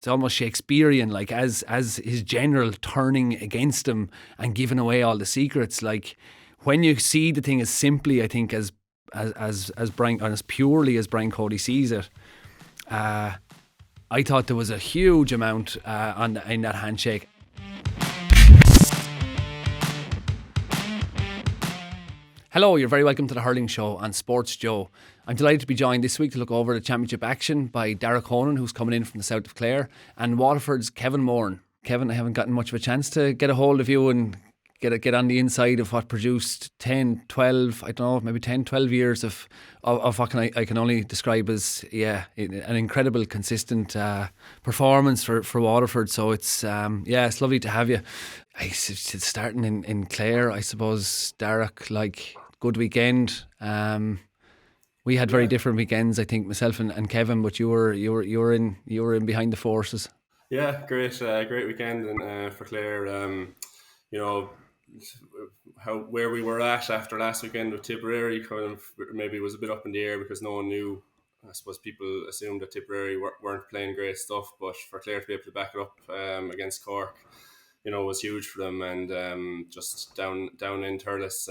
it's almost Shakespearean, like as his general turning against him and giving away all the secrets. Like when you see the thing as simply, I think as Brian, or as purely as Brian Cody sees it, I thought there was a huge amount in that handshake. Hello, you're very welcome to the Hurling Show on Sports Joe. I'm delighted to be joined this week to look over the championship action by Darach Honan, who's coming in from the south of Clare, and Waterford's Kevin Moran. Kevin, I haven't gotten much of a chance to get a hold of you and get on the inside of what produced 10, 12, I don't know, maybe 10, 12 years of what I can only describe as, an incredible, consistent performance for Waterford. So it's lovely to have you. It's starting in Clare, I suppose, Darach, like, good weekend. We had very different weekends, I think, myself and Kevin, but you were in behind the forces. Yeah, great weekend for Clare. Where we were at after last weekend with Tipperary kind of maybe was a bit up in the air because no one knew. I suppose people assumed that Tipperary weren't playing great stuff, but for Clare to be able to back it up against Cork, was huge for them. And just down in Thurles,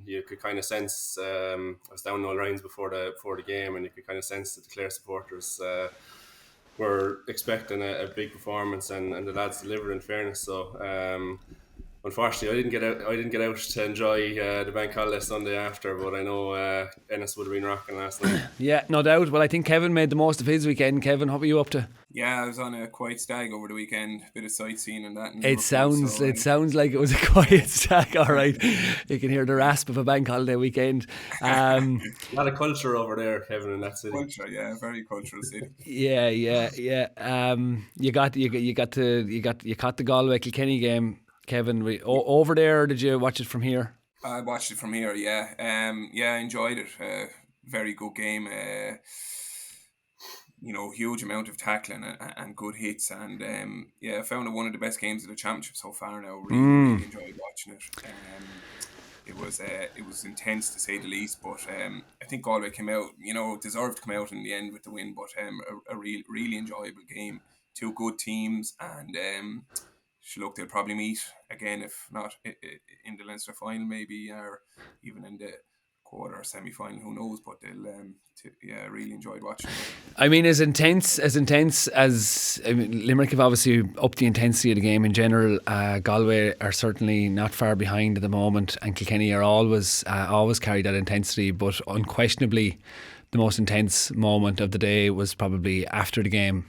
you could kind of sense. I was down all lines before the game, and you could kind of sense that the Clare supporters were expecting a big performance, and the lads delivered, in fairness. So unfortunately, I didn't get out to enjoy the bank holiday Sunday after, but I know Ennis would have been rocking last night. Yeah, no doubt. Well, I think Kevin made the most of his weekend. Kevin, what were you up to? Yeah, I was on a quiet stag over the weekend, bit of sightseeing and that. It sounds like it was a quiet stag. All right, you can hear the rasp of a bank holiday weekend. A lot of culture over there, Kevin, in that city. Culture, yeah, very cultural city. Yeah. You caught the Galway Kilkenny game, Kevin. Over there, or did you watch it from here? I watched it from here. Yeah, I enjoyed it. Very good game. Huge amount of tackling and good hits, and I found it one of the best games of the championship so far now. Really enjoyed watching it. It was intense to say the least, but I think Galway came out, deserved to come out in the end with the win, but a really enjoyable game. Two good teams, and they'll probably meet again, if not in the Leinster final maybe, or even in the quarter or semi-final, who knows, but they'll really enjoyed watching it. I mean, as intense as Limerick have obviously upped the intensity of the game in general. Galway are certainly not far behind at the moment, and Kilkenny are always carry that intensity, but unquestionably the most intense moment of the day was probably after the game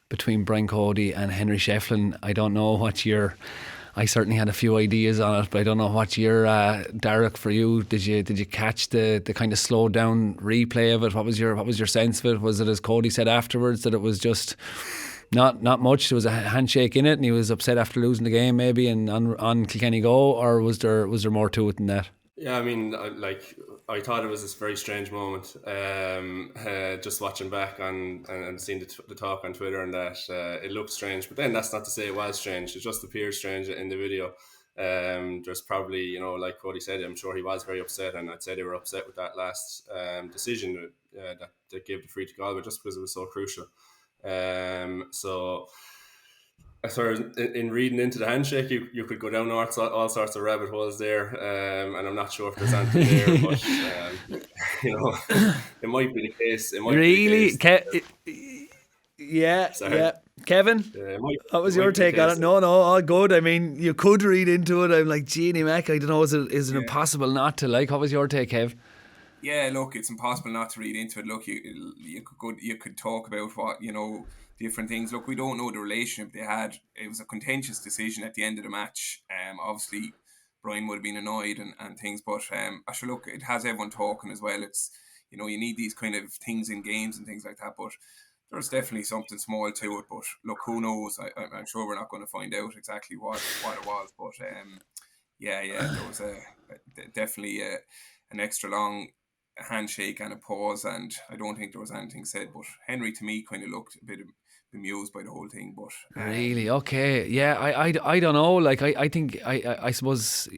between Brian Cody and Cody-Shefflin. I don't know what I certainly had a few ideas on it, but I don't know what Darach, for you. Did you catch the kind of slowed down replay of it? What was your sense of it? Was it, as Cody said afterwards, that it was just not much? There was a handshake in it, and he was upset after losing the game, maybe, and on Kilkenny go, or was there more to it than that? Yeah, I mean, I thought it was this very strange moment. Just watching back and seeing the talk on Twitter, and that it looked strange. But then that's not to say it was strange. It just appears strange in the video. There's probably, like Cody said, I'm sure he was very upset, and I'd say they were upset with that last decision that gave the free to Galway, just because it was so crucial. So as far as in reading into the handshake, you could go down all sorts of rabbit holes there, and I'm not sure if there's anything there, but it might be the case. It might really, be the case. Yeah. Kevin, what was your take on it? No, all good. I mean, you could read into it. I'm like, Jeannie Mac, I don't know, is it impossible not to? Like, what was your take, Kev? Yeah, look, it's impossible not to read into it. Look, you could talk about what, different things. Look, we don't know the relationship they had. It was a contentious decision at the end of the match. Obviously, Brian would have been annoyed and things, but actually, look, it has everyone talking as well. It's, you need these kind of things in games and things like that, but there's definitely something small to it. But look, who knows? I'm sure we're not going to find out exactly what it was, but there was definitely an extra long handshake and a pause, and I don't think there was anything said, but Henry to me kind of looked a bit bemused by the whole thing. But really, okay, yeah, I don't know, like I think I suppose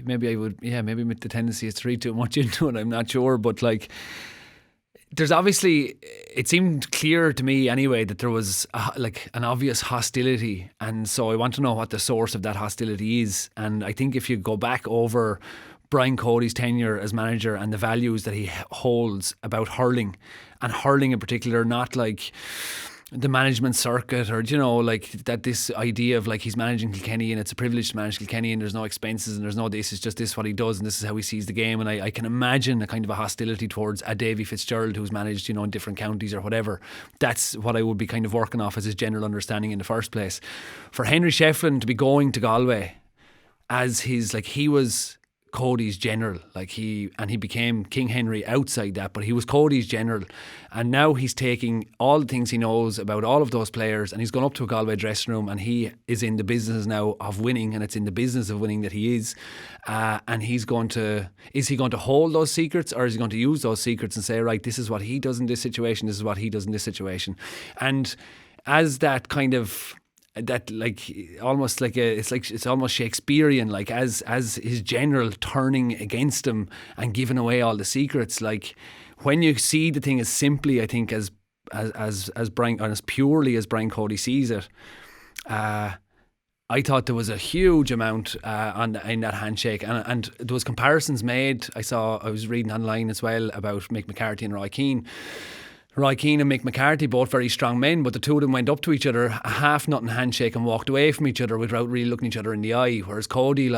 maybe I would, maybe the tendency is to read too much into it, I'm not sure, but like there's obviously, it seemed clear to me anyway that there was like an obvious hostility, and so I want to know what the source of that hostility is. And I think if you go back over Brian Cody's tenure as manager and the values that he holds about hurling, and hurling in particular, not like the management circuit, or like that, this idea of like he's managing Kilkenny and it's a privilege to manage Kilkenny and there's no expenses and there's no this, it's just this what he does and this is how he sees the game. And I can imagine a kind of a hostility towards a Davy Fitzgerald who's managed in different counties or whatever. That's what I would be kind of working off as his general understanding in the first place. For Henry Shefflin to be going to Galway as his, like, he was Cody's general, like he became King Henry outside that, but he was Cody's general, and now he's taking all the things he knows about all of those players and he's gone up to a Galway dressing room, and he is in the business now of winning, and it's in the business of winning that he is, and is he going to hold those secrets, or is he going to use those secrets and say, right, this is what he does in this situation, this is what he does in this situation. And as that kind of, that like almost like it's almost Shakespearean, like as his general turning against him and giving away all the secrets. Like when you see the thing as simply, I think, as Brian, and as purely as Brian Cody sees it, I thought there was a huge amount in that handshake, and there was comparisons made. I was reading online as well about Mick McCarthy and Roy Keane. Roy Keane and Mick McCarthy, both very strong men, but the two of them went up to each other, a half-nothing handshake, and walked away from each other without really looking each other in the eye. Whereas Cody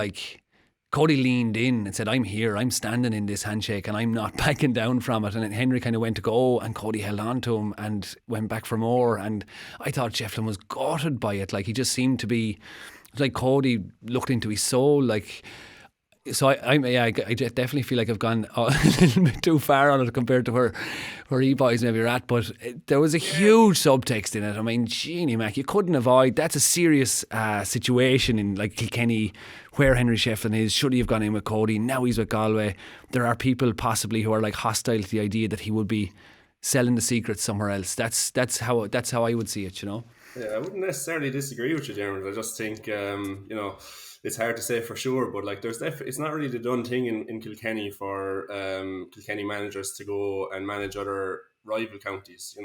leaned in and said, I'm here, I'm standing in this handshake and I'm not backing down from it. And then Henry kind of went to go and Cody held on to him and went back for more. And I thought Shefflin was gutted by it. Like, he just seemed to be, like, Cody looked into his soul, like. So I definitely feel like I've gone a little bit too far on it compared to where E-Boys maybe are at, but there was a huge subtext in it. I mean, Jeannie Mac, you couldn't avoid. That's a serious situation in like Kilkenny, where Henry Shefflin is. Should he have gone in with Cody? Now he's with Galway. There are people possibly who are like hostile to the idea that he would be selling the secrets somewhere else. That's how I would see it. Yeah, I wouldn't necessarily disagree with you, Diarmuid. I just think it's hard to say for sure, but like it's not really the done thing in Kilkenny for Kilkenny managers to go and manage other rival counties.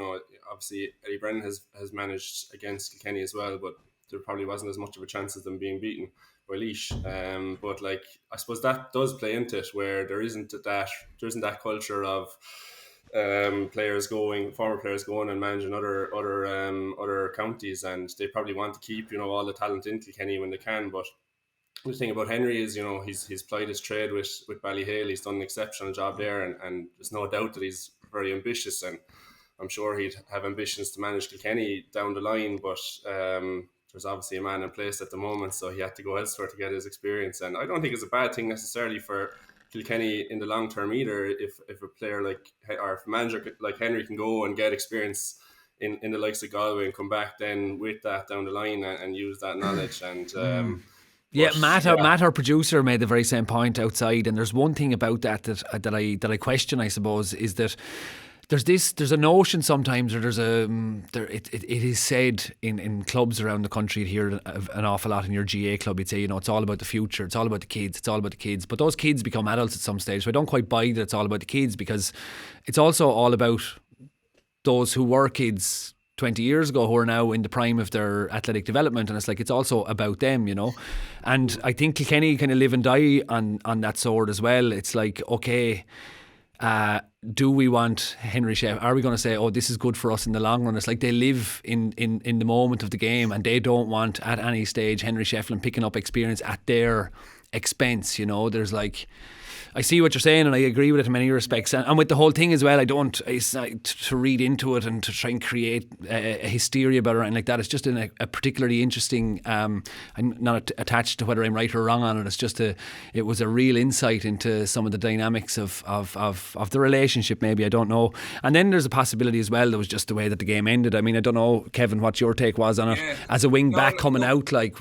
Obviously Eddie Brennan has managed against Kilkenny as well, but there probably wasn't as much of a chance of them being beaten by Laois. But like, I suppose that does play into it, where there isn't that culture of former players going and managing other counties, and they probably want to keep all the talent in Kilkenny when they can. But the thing about Henry is, he's plied his trade with Ballyhale. He's done an exceptional job there, and there's no doubt that he's very ambitious, and I'm sure he'd have ambitions to manage Kilkenny down the line. But there's obviously a man in place at the moment, so he had to go elsewhere to get his experience. And I don't think it's a bad thing necessarily for Kilkenny in the long term either, if a player like, or if a manager like Henry can go and get experience in the likes of Galway and come back then with that down the line and use that knowledge. And Matt, our producer, made the very same point outside, and there's one thing about that I question, I suppose, is that there's a notion sometimes, or it is said in clubs around the country. You'd hear an awful lot in your GA club. You'd say, it's all about the future, it's all about the kids, but those kids become adults at some stage. So I don't quite buy that it's all about the kids, because it's also all about those who were kids 20 years ago who are now in the prime of their athletic development, and it's also about them, and I think Kilkenny kind of live and die on that sword as well. It's like, okay, do we want Henry Sheff? Are we going to say, oh, this is good for us in the long run? It's like they live in the moment of the game, and they don't want at any stage Henry Shefflin picking up experience at their expense. There's like, I see what you're saying, and I agree with it in many respects. And with the whole thing as well, I don't to read into it and to try and create a hysteria about it or anything like that. It's just a particularly interesting. I'm not attached to whether I'm right or wrong on it. It's just it was a real insight into some of the dynamics of the relationship. Maybe, I don't know. And then there's a possibility as well. There was just the way that the game ended. I mean, I don't know, Kevin, what your take was on it as a wing back coming out. Like,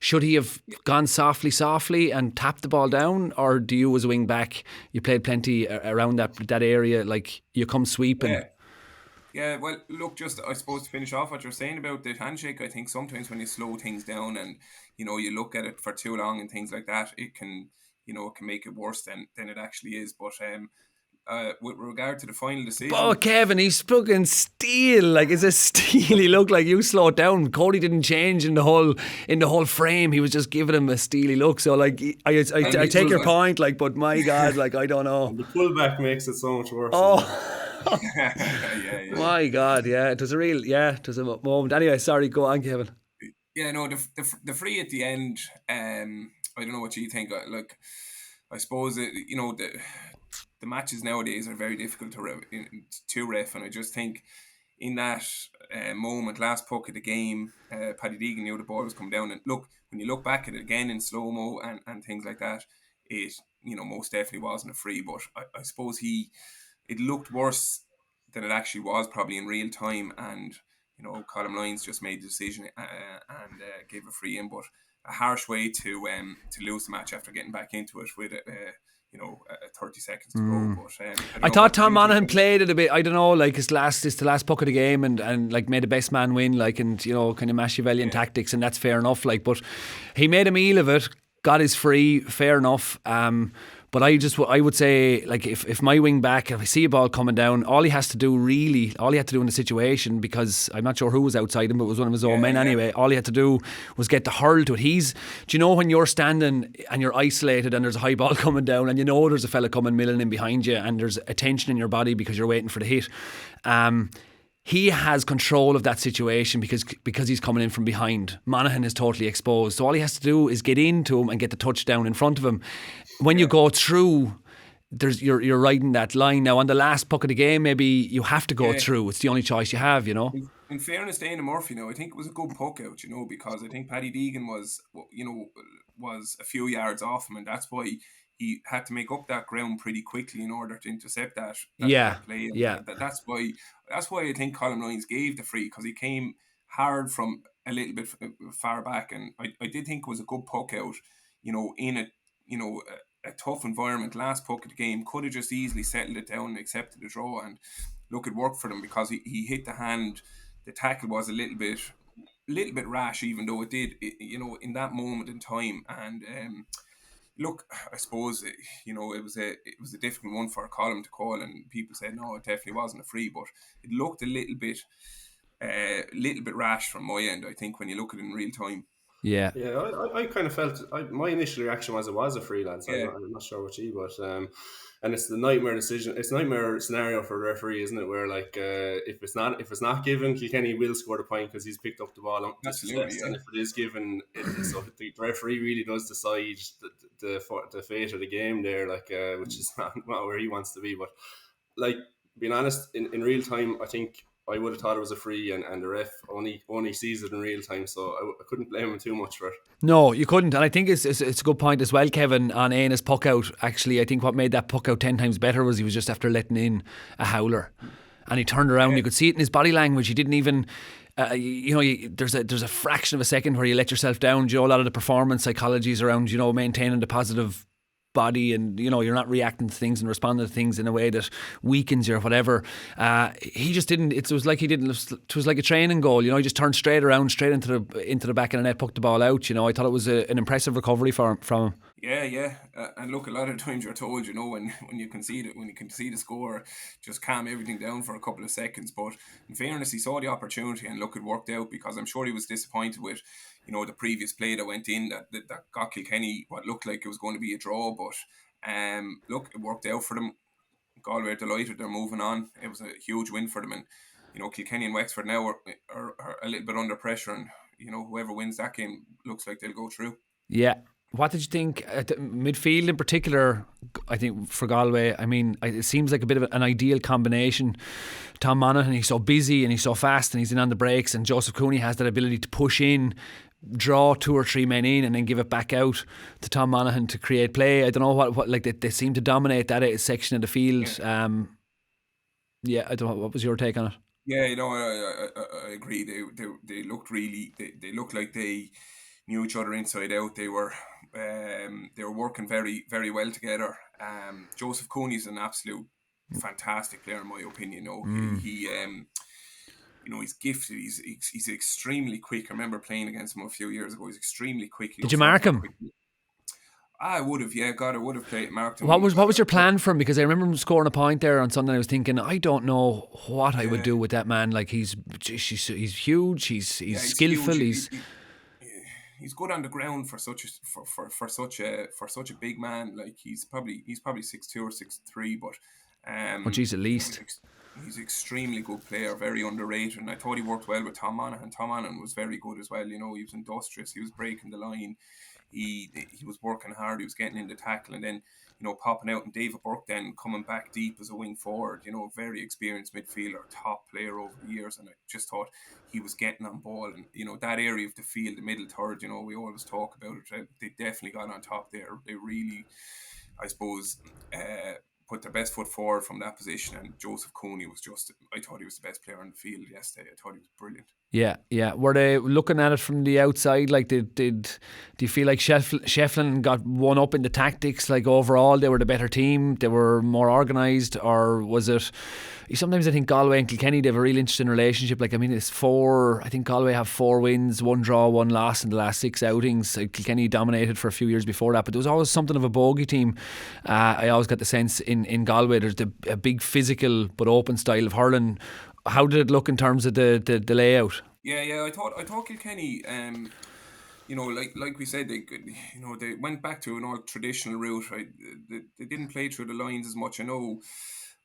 should he have gone softly and tapped the ball down, or do you, as a wing back, you played plenty around that area, like you come sweeping? Yeah, well, look, just I suppose to finish off what you're saying about the handshake, I think sometimes when you slow things down and you look at it for too long and things like that, it can it can make it worse than it actually is. But with regard to the final decision. Oh, Kevin, he's fucking steel. Like, it's a steel. He looked like you slowed down. Cody didn't change in the whole frame. He was just giving him a steely look. So, like, I take your point. Like, but my God, like, I don't know. And the pullback makes it so much worse. Yeah. My God, yeah. It was a moment. Anyway, sorry, go on, Kevin. Yeah, no, the free at the end. I don't know what you think. Like, I suppose the matches nowadays are very difficult to ref, and I just think in that moment, last puck of the game, Paddy Deegan knew the ball was coming down, and look, when you look back at it again in slow mo and things like that, it most definitely wasn't a free, but I suppose it looked worse than it actually was probably in real time, and Colm Lyons just made the decision and gave a free in, but a harsh way to lose the match after getting back into it with 30 seconds to go. But I thought Tom Monaghan played it a bit. I don't know, like it's the last puck of the game, and like made the best man win, like, and kind of Machiavellian tactics, and that's fair enough. Like, but he made a meal of it, got his free, fair enough. But I would say, like, if my wing back, if I see a ball coming down, all he had to do in the situation, because I'm not sure who was outside him, but it was one of his own men anyway, all he had to do was get the hurl to it. Do you know when you're standing and you're isolated and there's a high ball coming down and there's a fella coming milling in behind you and there's a tension in your body because you're waiting for the hit? He has control of that situation because he's coming in from behind. Monaghan is totally exposed. So all he has to do is get into him and get the touchdown in front of him. When you go through, you're riding that line. Now, on the last puck of the game, maybe you have to go through. It's the only choice you have, In fairness to Éanna Murphy, I think it was a good puck out, because I think Paddy Deegan was a few yards off him, and that's why he had to make up that ground pretty quickly in order to intercept that play. That's why I think Colm Lyons gave the free, because he came hard from a little bit far back, and I did think it was a good puck out, in a tough environment. Last puck of the game, could have just easily settled it down and accepted the draw, and look, it worked for them because he hit the hand. The tackle was a little bit rash, even though it did, in that moment in time. And look, I suppose it was a difficult one for Colm to call, and people said no, it definitely wasn't a free, but it looked a little bit rash from my end, I think, when you look at it in real time. Yeah. I kind of felt my initial reaction was it was a freelance. I'm not sure what you, but and it's the nightmare decision. It's a nightmare scenario for the referee, isn't it? Where like if it's not given, Kilkenny will score the point because he's picked up the ball. Absolutely, and if it is given, so the referee really does decide the fate of the game there, like which is not where he wants to be. But like, being honest, in real time, I think I would have thought it was a free, and the ref only sees it in real time, so I couldn't blame him too much for it. No, you couldn't, and I think it's a good point as well, Kevin, on Éanna's puck out. Actually, I think what made that puck out 10 times better was he was just after letting in a howler, and he turned around. You could see it in his body language. He didn't even. There's a fraction of a second where you let yourself down. A lot of the performance psychology is around maintaining the positive body, and you're not reacting to things and responding to things in a way that weakens you or whatever. He just didn't. It was like a training goal. He just turned straight around, straight into the back of the net, pucked the ball out. I thought it was an impressive recovery from him. Yeah. And look, a lot of times you're told, when you concede it, when you concede a score, just calm everything down for a couple of seconds. But in fairness, he saw the opportunity, and look, it worked out, because I'm sure he was disappointed with, the previous play that went in that got Kilkenny what looked like it was going to be a draw. But look, it worked out for them. Galway are delighted, they're moving on. It was a huge win for them, and Kilkenny and Wexford now are a little bit under pressure, and whoever wins that game looks like they'll go through. Yeah. What did you think at midfield in particular? I think for Galway, I mean, it seems like a bit of an ideal combination. Tom Monaghan, he's so busy and he's so fast and he's in on the breaks, and Joseph Cooney has that ability to push in, draw 2 or 3 men in, and then give it back out to Tom Monaghan to create play. I don't know what like they seem to dominate that section of the field. I don't know, what was your take on it? Yeah, I agree. They looked really. They looked like they knew each other inside out. They were working very, very well together. Joseph Cooney's an absolute fantastic player, in my opinion. He's gifted. He's extremely quick. I remember playing against him a few years ago. He's extremely quick. Did you mark him? I would have, yeah, God, I would have played marked him. What was your plan for him? Because I remember him scoring a point there on Sunday. I was thinking, I don't know what I would do with that man. Like he's huge. He's skillful. Huge. He's good on the ground for such a big man. Like he's probably 6'2" or 6'3", but geez, at least. He's an extremely good player, very underrated, and I thought he worked well with Tom Monaghan. Tom Monaghan was very good as well. You know, he was industrious. He was breaking the line. He was working hard. He was getting in the tackle, and then, you know, popping out. And David Burke then coming back deep as a wing forward. You know, very experienced midfielder, top player over the years. And I just thought he was getting on ball. And, you know, that area of the field, the middle third, you know, we always talk about it. They definitely got on top there. They really, I suppose, put their best foot forward from that position. And Joseph Cooney was I thought he was the best player on the field yesterday. I thought he was brilliant. Yeah. Were they looking at it from the outside? Like, do you feel like Shefflin got one up in the tactics? Like overall, they were the better team. They were more organised, or was it? Sometimes I think Galway and Kilkenny, they have a real interesting relationship. Like, I mean, I think Galway have 4 wins, 1 draw, 1 loss in the last 6 outings. Kilkenny dominated for a few years before that, but there was always something of a bogey team. I always got the sense in Galway there's a big physical but open style of hurling. How did it look in terms of the layout? Yeah. I thought Kilkenny, you know, like we said, they went back to an old traditional route. Right, they didn't play through the lines as much, I know.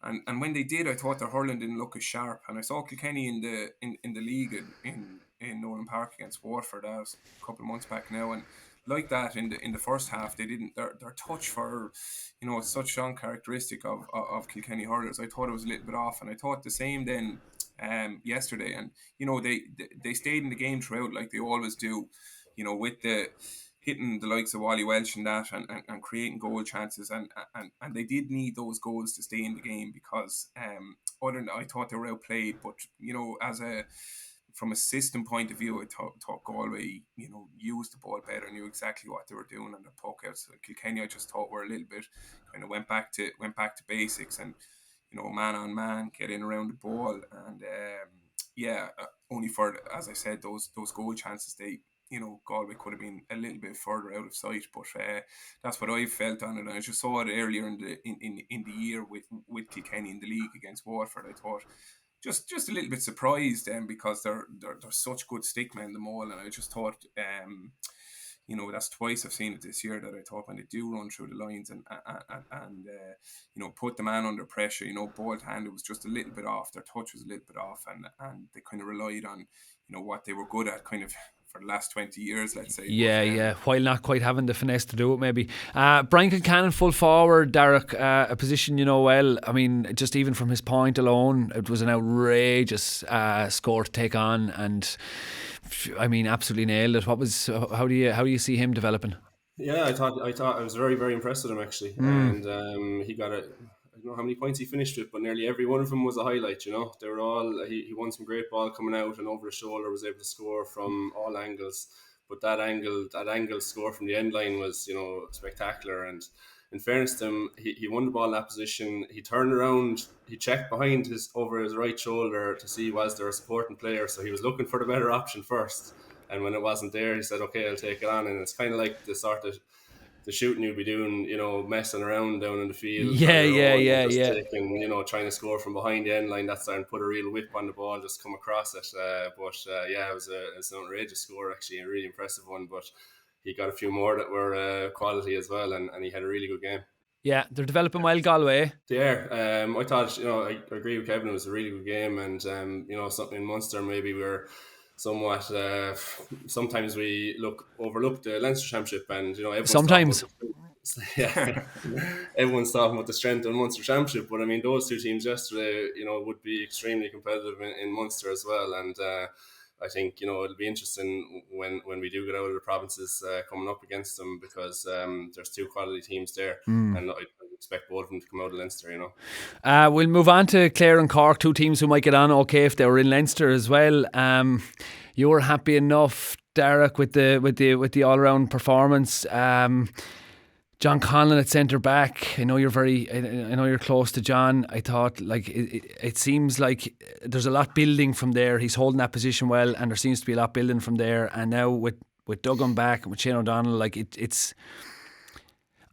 And when they did, I thought their hurling didn't look as sharp. And I saw Kilkenny in the league in Nolan Park against Waterford. That was a couple of months back now, and like that in the first half, they didn't. Their touch for, you know, it's such a strong characteristic of Kilkenny hurlers. I thought it was a little bit off, and I thought the same then yesterday. And, you know, they stayed in the game throughout like they always do. You know, with the hitting the likes of Wally Welch and that, and creating goal chances, and they did need those goals to stay in the game, because I thought they were outplayed. But, you know, from a system point of view, I thought Galway, you know, used the ball better, knew exactly what they were doing on the puck out. So Kilkenny, I just thought, were a little bit kind of went back to basics, and, you know, man on man, get in around the ball, and only for, as I said, those goal chances, you know, Galway could have been a little bit further out of sight, but that's what I felt on it. And I just saw it earlier in the year with Kilkenny in the league against Waterford. I thought just a little bit surprised because they're such good stickmen, them all, and I just thought you know, that's twice I've seen it this year, that I thought when they do run through the lines and you know, put the man under pressure, you know, ball to hand, it was just a little bit off. Their touch was a little bit off, and they kind of relied on, you know, what they were good at kind of for the last 20 years, let's say. Yeah, while not quite having the finesse to do it, maybe. Brian Kilcannon, full forward, Darach, a position you know well. I mean, just even from his point alone, it was an outrageous score to take on, and I mean, absolutely nailed it. How do you see him developing? Yeah, I thought I was very, very impressed with him, actually. And he got I don't know how many points he finished with, but nearly every one of them was a highlight. You know, they were all. He won some great ball coming out and over the shoulder, was able to score from all angles. But that angle score from the end line was, you know, spectacular. And in fairness to him, he won the ball in that position. He turned around, he checked behind over his right shoulder to see was there a supporting player. So he was looking for the better option first. And when it wasn't there, he said, "Okay, I'll take it on." And it's kind of like the sort of the shooting you'd be doing, you know, messing around down in the field. Yeah. Taking, you know, trying to score from behind the end line. That's there, and put a real whip on the ball, just come across it. It was an outrageous score, actually, a really impressive one. But he got a few more that were quality as well, and he had a really good game. Yeah, they're developing well, Galway. They are. I thought, you know, I agree with Kevin, it was a really good game, and you know, something in Munster maybe we're somewhat sometimes we overlook the Leinster Championship, and, you know, everyone's talking about the strength of the Munster Championship, but I mean, those two teams yesterday, you know, would be extremely competitive in Munster as well, and I think, you know, it'll be interesting when we do get out of the provinces coming up against them, because there's two quality teams there, and I expect both of them to come out of Leinster, you know. We'll move on to Clare and Cork, two teams who might get on okay if they were in Leinster as well. You were happy enough, Darach, with the all round performance. John Conlon at centre back. I know you're close to John. I thought, like, it seems like there's a lot building from there. He's holding that position well, and there seems to be a lot building from there. And now with Duggan back and with Shane O'Donnell, like it's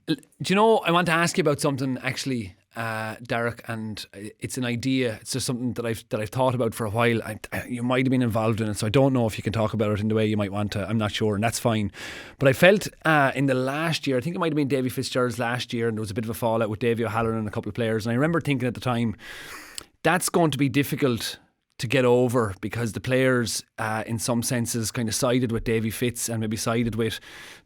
Do you know, I want to ask you about something actually, Darach, and it's an idea. It's just something that I've thought about for a while. You might have been involved in it, so I don't know if you can talk about it in the way you might want to. I'm not sure, and that's fine. But I felt in the last year, I think it might have been Davy Fitzgerald's last year, and there was a bit of a fallout with Davy O'Halloran and a couple of players. And I remember thinking at the time, that's going to be difficult to get over, because the players in some senses kind of sided with Davy Fitz, and maybe sided with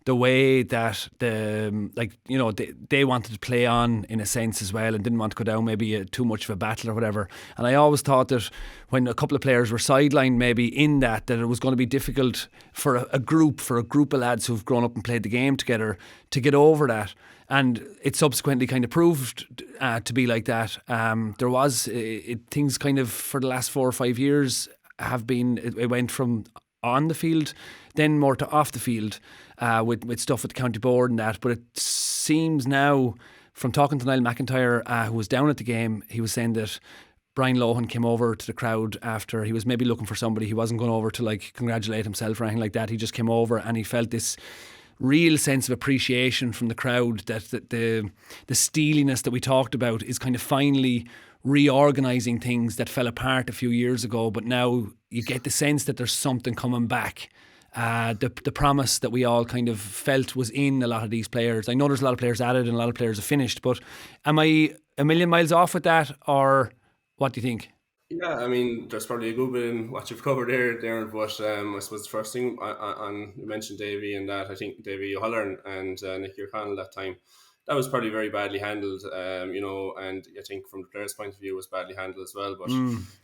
the way that they wanted to play on in a sense as well, and didn't want to go down maybe too much of a battle or whatever. And I always thought that when a couple of players were sidelined maybe in that it was going to be difficult for a group of lads who've grown up and played the game together to get over that. And it subsequently kind of proved to be like that. There was things kind of for the last 4 or 5 years have been. It went from on the field, then more to off the field, with stuff with the county board and that. But it seems now, from talking to Niall McIntyre, who was down at the game, he was saying that Brian Lohan came over to the crowd after he was maybe looking for somebody. He wasn't going over to like congratulate himself or anything like that. He just came over and he felt this real sense of appreciation from the crowd that the steeliness that we talked about is kind of finally reorganising things that fell apart a few years ago. But now you get the sense that there's something coming back. The promise that we all kind of felt was in a lot of these players. I know there's a lot of players added and a lot of players have finished, but am I a million miles off with that, or what do you think? Yeah, I mean, there's probably a good bit in what you've covered there, Darren, but I suppose the first thing, on you mentioned Davy and that, I think Davy O'Halloran and Nicky O'Connell that time, that was probably very badly handled, and I think from the player's point of view it was badly handled as well, but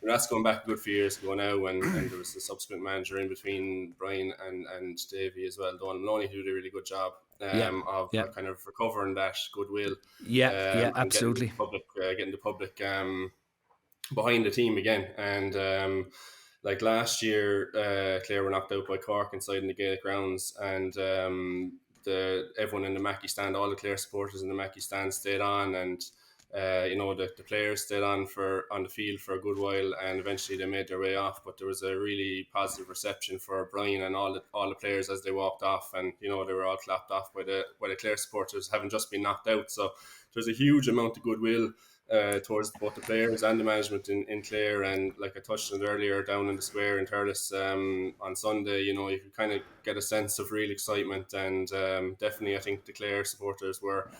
that's going back a good few years ago now, and there was a subsequent manager in between Brian and Davy as well, Donald Maloney, who did a really good job of kind of recovering that goodwill. Absolutely. Getting the public behind the team again. And like last year, Clare were knocked out by Cork inside in the Gaelic grounds, and everyone in the Mackey stand, all the Clare supporters in the Mackey stand stayed on, and the players stayed on the field for a good while, and eventually they made their way off. But there was a really positive reception for Brian and all the players as they walked off, and they were all clapped off by the Clare supporters, having just been knocked out. So there's a huge amount of goodwill towards both the players and the management in Clare. And like I touched on it earlier, down in the square in Thurles on Sunday, you could kind of get a sense of real excitement, and definitely I think the Clare supporters were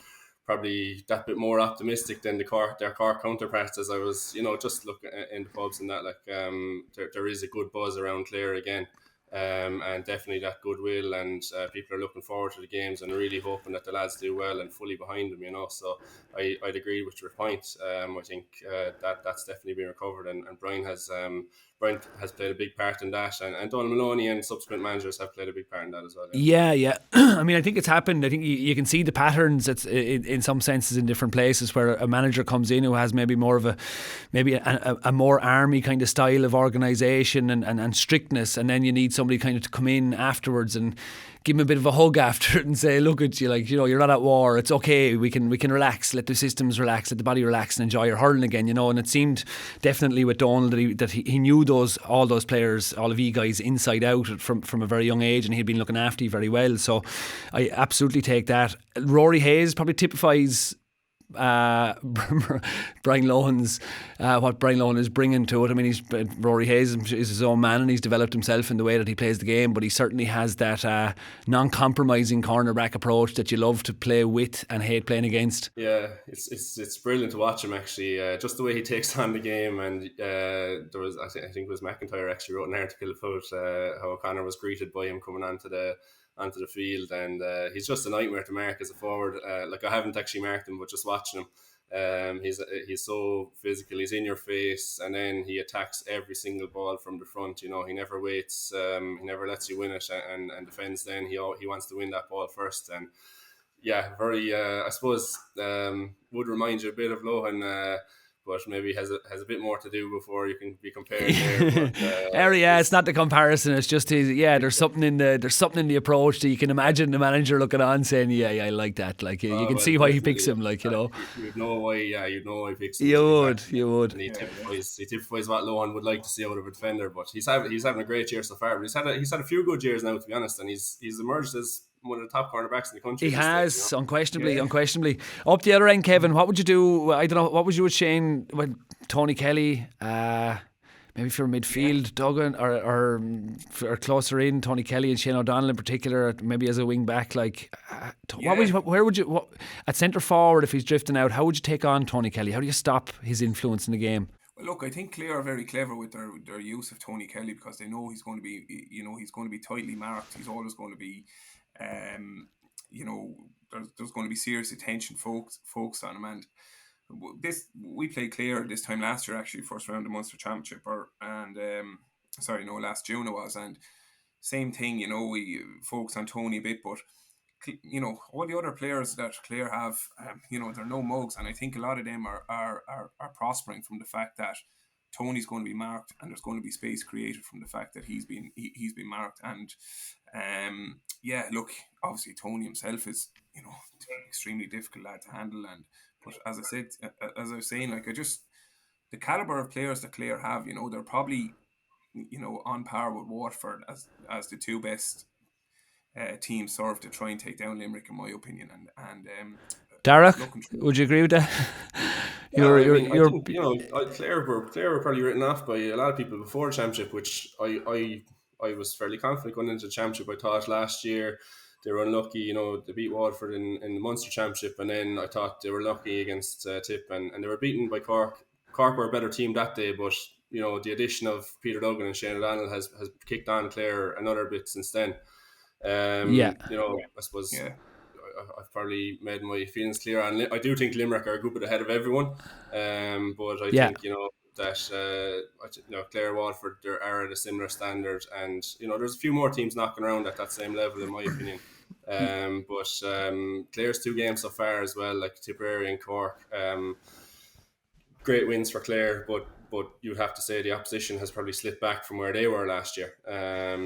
probably that bit more optimistic than their Cork counterparts, as I was just looking in the pubs and that, like there is a good buzz around Clare again. And definitely that goodwill, and people are looking forward to the games and really hoping that the lads do well and fully behind them, so I'd agree with your point. I think that's definitely been recovered, and Brian has played a big part in that, and Donald Maloney and subsequent managers have played a big part in that as well. Yeah. I mean, I think it's happened. I think you can see the patterns. It's in some senses in different places where a manager comes in who has maybe more of a more army kind of style of organisation and strictness, and then you need somebody kind of to come in afterwards and give him a bit of a hug after it and say, look at you, like, you're not at war, it's okay, we can relax, let the systems relax, let the body relax and enjoy your hurling again, and it seemed definitely with Donald that he knew all those players, all of you guys inside out from a very young age, and he'd been looking after you very well. So I absolutely take that. Rory Hayes probably typifies Brian Lohan's what Brian Lohan is bringing to it. I mean, Rory Hayes is his own man, and he's developed himself in the way that he plays the game, but he certainly has that non-compromising cornerback approach that you love to play with and hate playing against. Yeah, it's brilliant to watch him actually, just the way he takes on the game. And there was I think it was McIntyre actually wrote an article about how O'Connor was greeted by him coming onto the field, and he's just a nightmare to mark as a forward. Like, I haven't actually marked him, but just watching him, he's so physical, he's in your face, and then he attacks every single ball from the front. He never waits, he never lets you win it and defends. Then he wants to win that ball first, and very I suppose would remind you a bit of Lohan, but maybe has a bit more to do before you can be compared there. But, it's not the comparison. It's just there's something in the approach that you can imagine the manager looking on saying, I like that. Like, you can see why he picks him. Like, you'd know why he picks him. You would. And he typifies what Lohan would like to see out of a defender. But he's having a great year so far. But he's had a few good years now, to be honest. And he's emerged as one of the top cornerbacks in the country. He has, unquestionably. Up the other end, Kevin, what would you do? I don't know, what would you with Shane, with Tony Kelly, maybe for midfield, Duggan, or closer in, Tony Kelly and Shane O'Donnell in particular, maybe as a wing back, where would you, at centre forward, if he's drifting out, how would you take on Tony Kelly? How do you stop his influence in the game? Well, look, I think Clare are very clever with their use of Tony Kelly, because they know he's going to be, he's going to be tightly marked. He's always going to be, there's going to be serious attention focused on him. And we played Clare this time last year, actually, first round of Munster Championship, last June it was, and same thing, we focused on Tony a bit, but all the other players that Clare have, they're no mugs, and I think a lot of them are prospering from the fact that Tony's going to be marked, and there's going to be space created from the fact that he's been marked. And look, obviously Tony himself is extremely difficult lad to handle, but as I said, as I was saying, the caliber of players that Clare have, they're probably on par with Waterford as the two best teams serve to try and take down Limerick, in my opinion. And Darach, would you agree with that? Clare were probably written off by a lot of people before the championship, which I was fairly confident going into the championship. I thought last year they were unlucky, they beat Waterford in the Munster Championship, and then I thought they were lucky against Tip, and they were beaten by Cork. Cork were a better team that day, but the addition of Peter Duggan and Shane O'Donnell has kicked on Clare another bit since then. I suppose I've probably made my feelings clear on. I do think Limerick are a good bit ahead of everyone, but I think that Clare, Waterford, they are at a similar standard, and there's a few more teams knocking around at that same level, in my opinion. But Clare's two games so far as well, like Tipperary and Cork, great wins for Clare, but you'd have to say the opposition has probably slipped back from where they were last year.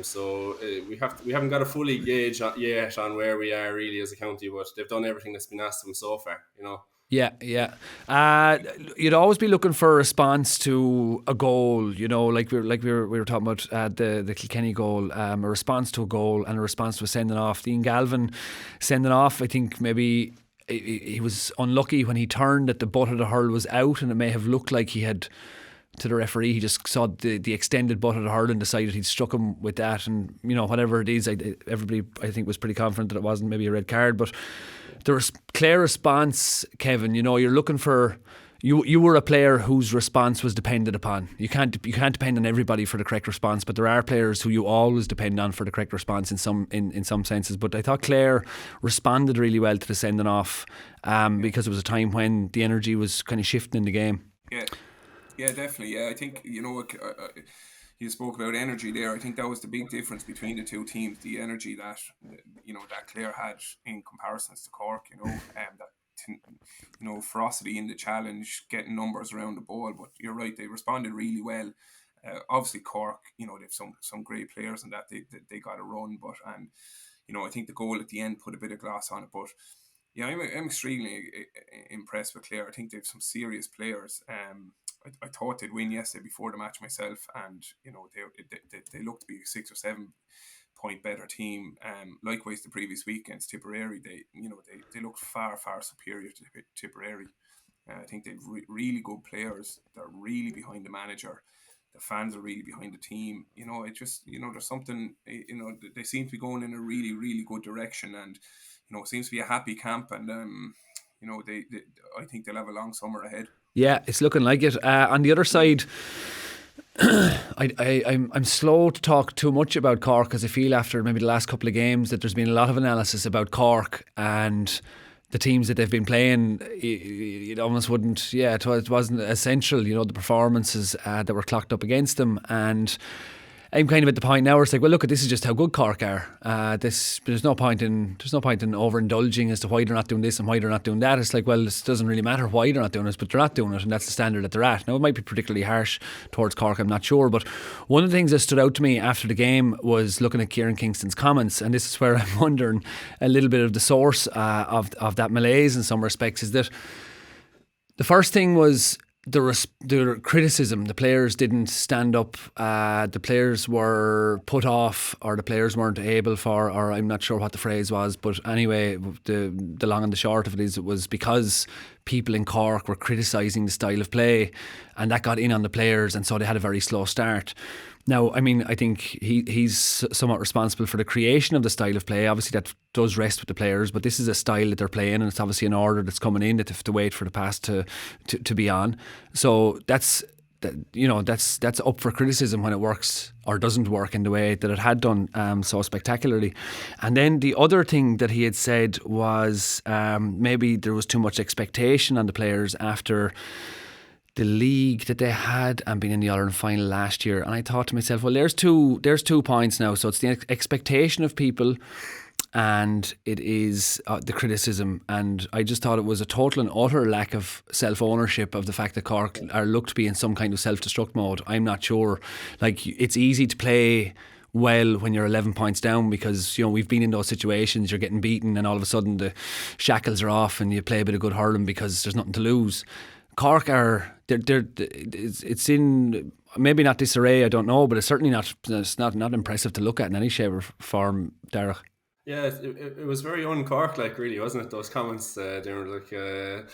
So we haven't got a fully gauge yet on where we are really as a county, but they've done everything that's been asked of them so far. Yeah. You'd always be looking for a response to a goal, like we were talking about the Kilkenny goal, a response to a goal and a response to a sending off. Ian Galvin sending off, I think maybe he was unlucky when he turned that the butt of the hurl was out, and it may have looked like he had, to the referee, he just saw the extended butt of the hurl and decided he'd struck him with that, and whatever it is, everybody I think was pretty confident that it wasn't maybe a red card. But the Clare response, Kevin, you're looking for, you were a player whose response was depended upon. You can't depend on everybody for the correct response, but there are players who you always depend on for the correct response in some senses. But I thought Clare responded really well to the sending off, because it was a time when the energy was kind of shifting in the game. Yeah, definitely. Yeah, I think, you spoke about energy there. I think that was the big difference between the two teams. The energy that, that Clare had in comparisons to Cork, that ferocity in the challenge, getting numbers around the ball. But you're right, they responded really well. Obviously Cork, they've some great players and that they got a run. But, I think the goal at the end put a bit of gloss on it. But yeah, I'm extremely impressed with Clare. I think they have some serious players. I thought they'd win yesterday before the match myself, and they looked to be a 6 or 7 point better team. Likewise, the previous week against Tipperary, they looked far superior to Tipperary. I think they've really good players. They're really behind the manager. The fans are really behind the team. There's something. They seem to be going in a really, really good direction, and it seems to be a happy camp. And I think they'll have a long summer ahead. Yeah, it's looking like it. On the other side, I'm slow to talk too much about Cork, because I feel after maybe the last couple of games that there's been a lot of analysis about Cork and the teams that they've been playing. It almost wouldn't, it wasn't essential, the performances that were clocked up against them. And I'm kind of at the point now where it's like, well, look, this is just how good Cork are. There's no point in overindulging as to why they're not doing this and why they're not doing that. It's like, well, it doesn't really matter why they're not doing this, but they're not doing it, and that's the standard that they're at. Now, it might be particularly harsh towards Cork, I'm not sure, but one of the things that stood out to me after the game was looking at Kieran Kingston's comments, and this is where I'm wondering a little bit of the source of that malaise in some respects. Is that the first thing was the criticism, the players didn't stand up, the players were put off, or the players weren't able for, or I'm not sure what the phrase was, but anyway, the long and the short of it is, it was because people in Cork were criticising the style of play, and that got in on the players, and so they had a very slow start. Now, I mean, I think he's somewhat responsible for the creation of the style of play. Obviously, that does rest with the players, but this is a style that they're playing, and it's obviously an order that's coming in that they have to wait for the pass to be on. So that's up for criticism when it works or doesn't work in the way that it had done so spectacularly. And then the other thing that he had said was maybe there was too much expectation on the players after the league that they had and being in the All-Ireland final last year. And I thought to myself, well, there's 2 points now. So it's the expectation of people, and it is the criticism. And I just thought it was a total and utter lack of self-ownership of the fact that Cork are looked to be in some kind of self-destruct mode. I'm not sure. Like, it's easy to play well when you're 11 points down, because we've been in those situations. You're getting beaten and all of a sudden the shackles are off and you play a bit of good hurling because there's nothing to lose. Cork it's in maybe not disarray, I don't know, but it's certainly not impressive to look at in any shape or form, Darach. Yeah, it was very un-Cork like, really, wasn't it? Those comments, they were like, you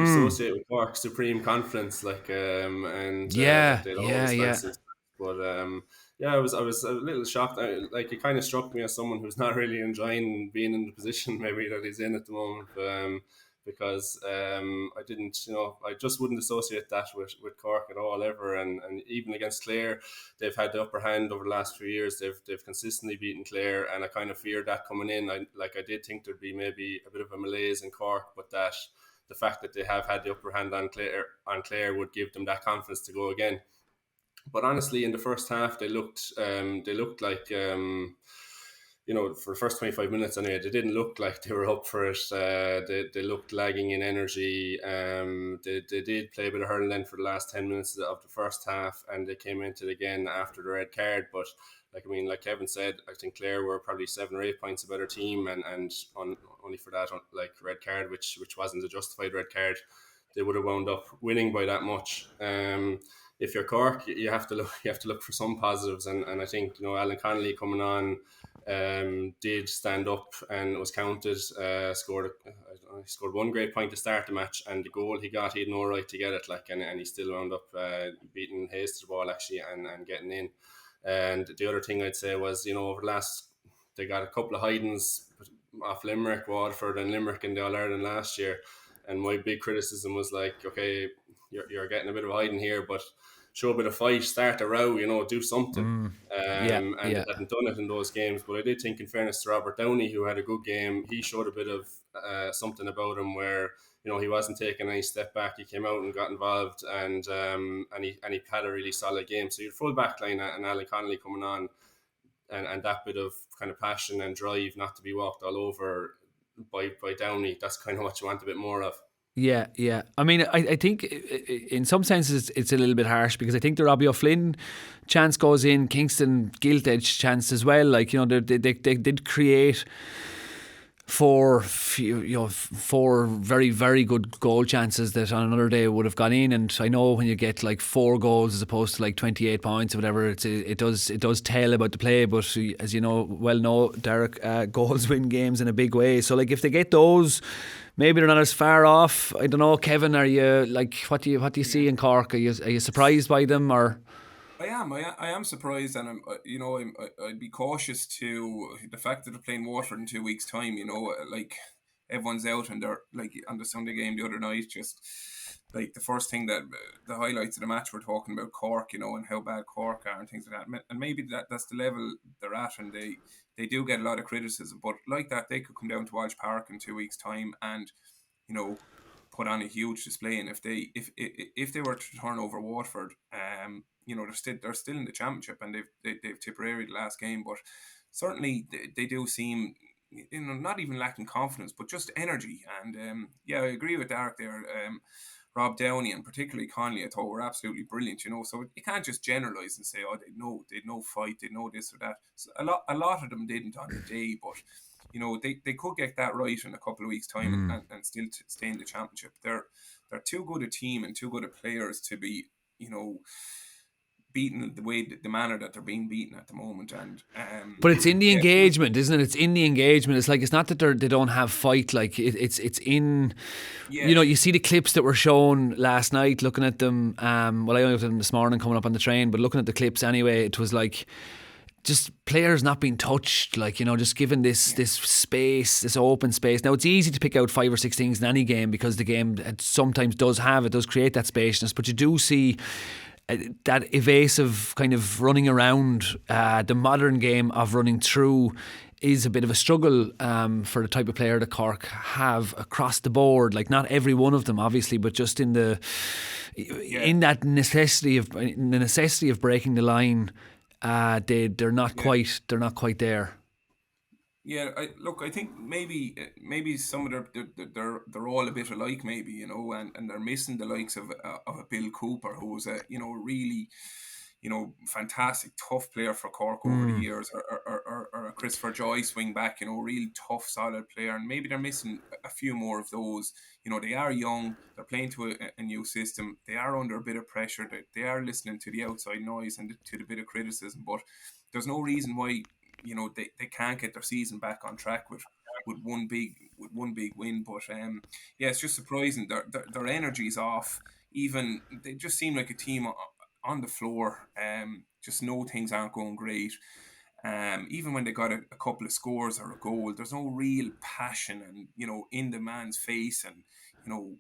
associate with Cork supreme confidence, like, and they'd always fancy. But I was a little shocked. Like, it kind of struck me as someone who's not really enjoying being in the position maybe that he's in at the moment. Because I just wouldn't associate that with Cork at all, ever. And even against Clare, they've had the upper hand over the last few years. They've consistently beaten Clare, and I kind of feared that coming in. I did think there'd be maybe a bit of a malaise in Cork, but that the fact that they have had the upper hand on Clare would give them that confidence to go again. But honestly, in the first half, they looked like, for the first 25 minutes anyway, they didn't look like they were up for it. They looked lagging in energy. They did play a bit of hurling then for the last 10 minutes of the first half, and they came into it again after the red card. But like Kevin said, I think Clare were probably 7 or 8 points a better team, and only for that red card, which wasn't a justified red card, they would have wound up winning by that much. If you're Cork, you have to look for some positives, and I think Alan Connolly coming on did stand up and was counted. Scored one great point to start the match, and the goal he got, he had no right to get it. And he still wound up beating Hayes to the ball actually, and getting in. And the other thing I'd say was, over the last, they got a couple of hidings off Limerick, Waterford, and Limerick in the All Ireland last year. And my big criticism was like, okay, you're getting a bit of hiding here, but show a bit of fight, start a row, do something. They hadn't done it in those games. But I did think, in fairness to Robert Downey, who had a good game, he showed a bit of something about him where, he wasn't taking any step back. He came out and got involved, and he had a really solid game. So you had full back line and Alan Connolly coming on, and that bit of kind of passion and drive not to be walked all over by Downey. That's kind of what you want a bit more of. Yeah. I mean, I think in some senses it's a little bit harsh, because I think the Robbie O'Flynn chance goes in, Kingston gilt edge chance as well. Like, they did create four very, very good goal chances that on another day would have gone in. And I know when you get like 4 goals as opposed to like 28 points or whatever, it does tell about the play. But as you know, Darach, goals win games in a big way. So like, if they get those, maybe they're not as far off. I don't know, Kevin, are you like, what do you see in Cork? Are you surprised by them, or? I am surprised, and I'd be cautious to the fact that they're playing Waterford in 2 weeks' time. Like, everyone's out, and they're like on the Sunday game the other night. Just like the first thing, that the highlights of the match were talking about Cork, and how bad Cork are and things like that. And maybe that's the level they're at, and they do get a lot of criticism. But like that, they could come down to Walsh Park in 2 weeks' time and put on a huge display. And if they were to turn over Waterford, they're still in the championship, and they've Tipperary the last game. But certainly they do seem, not even lacking confidence, but just energy. And I agree with Darach there. Rob Downey and particularly Connolly, I thought, were absolutely brilliant. So you can't just generalise and say, oh, they'd no fight, they'd no this or that. So a lot of them didn't on the day, but they could get that right in a couple of weeks' time and still stay in the championship. They're they're too good a team and too good a players to be, beaten the manner that they're being beaten at the moment. And but it's in the engagement, isn't it? It's in the engagement. It's like, it's not that they don't have fight. Like it's in. Yeah. You see the clips that were shown last night. Looking at them, I looked at them this morning coming up on the train. But looking at the clips anyway, it was like, just players not being touched, like, just given this space, this open space. Now, it's easy to pick out 5 or 6 things in any game, because the game sometimes does create that spaciousness, but you do see that evasive kind of running around. The modern game of running through is a bit of a struggle for the type of player that Cork have across the board. Like, not every one of them, obviously, but just in the necessity of breaking the line. They're not quite there. Yeah, I think maybe some of they're all a bit alike, maybe, and they're missing the likes of a Bill Cooper, who was a really fantastic tough player for Cork over the years, or a Christopher Joyce wing back, really tough, solid player. And maybe they're missing a few more of those. They are young, they're playing to a new system, they are under a bit of pressure, they are listening to the outside noise and to the bit of criticism, but there's no reason why they can't get their season back on track with one big win. But it's just surprising, their energy's off. Even they just seem like a team on the floor, just know things aren't going great. Even when they got a couple of scores or a goal, there's no real passion and in the man's face and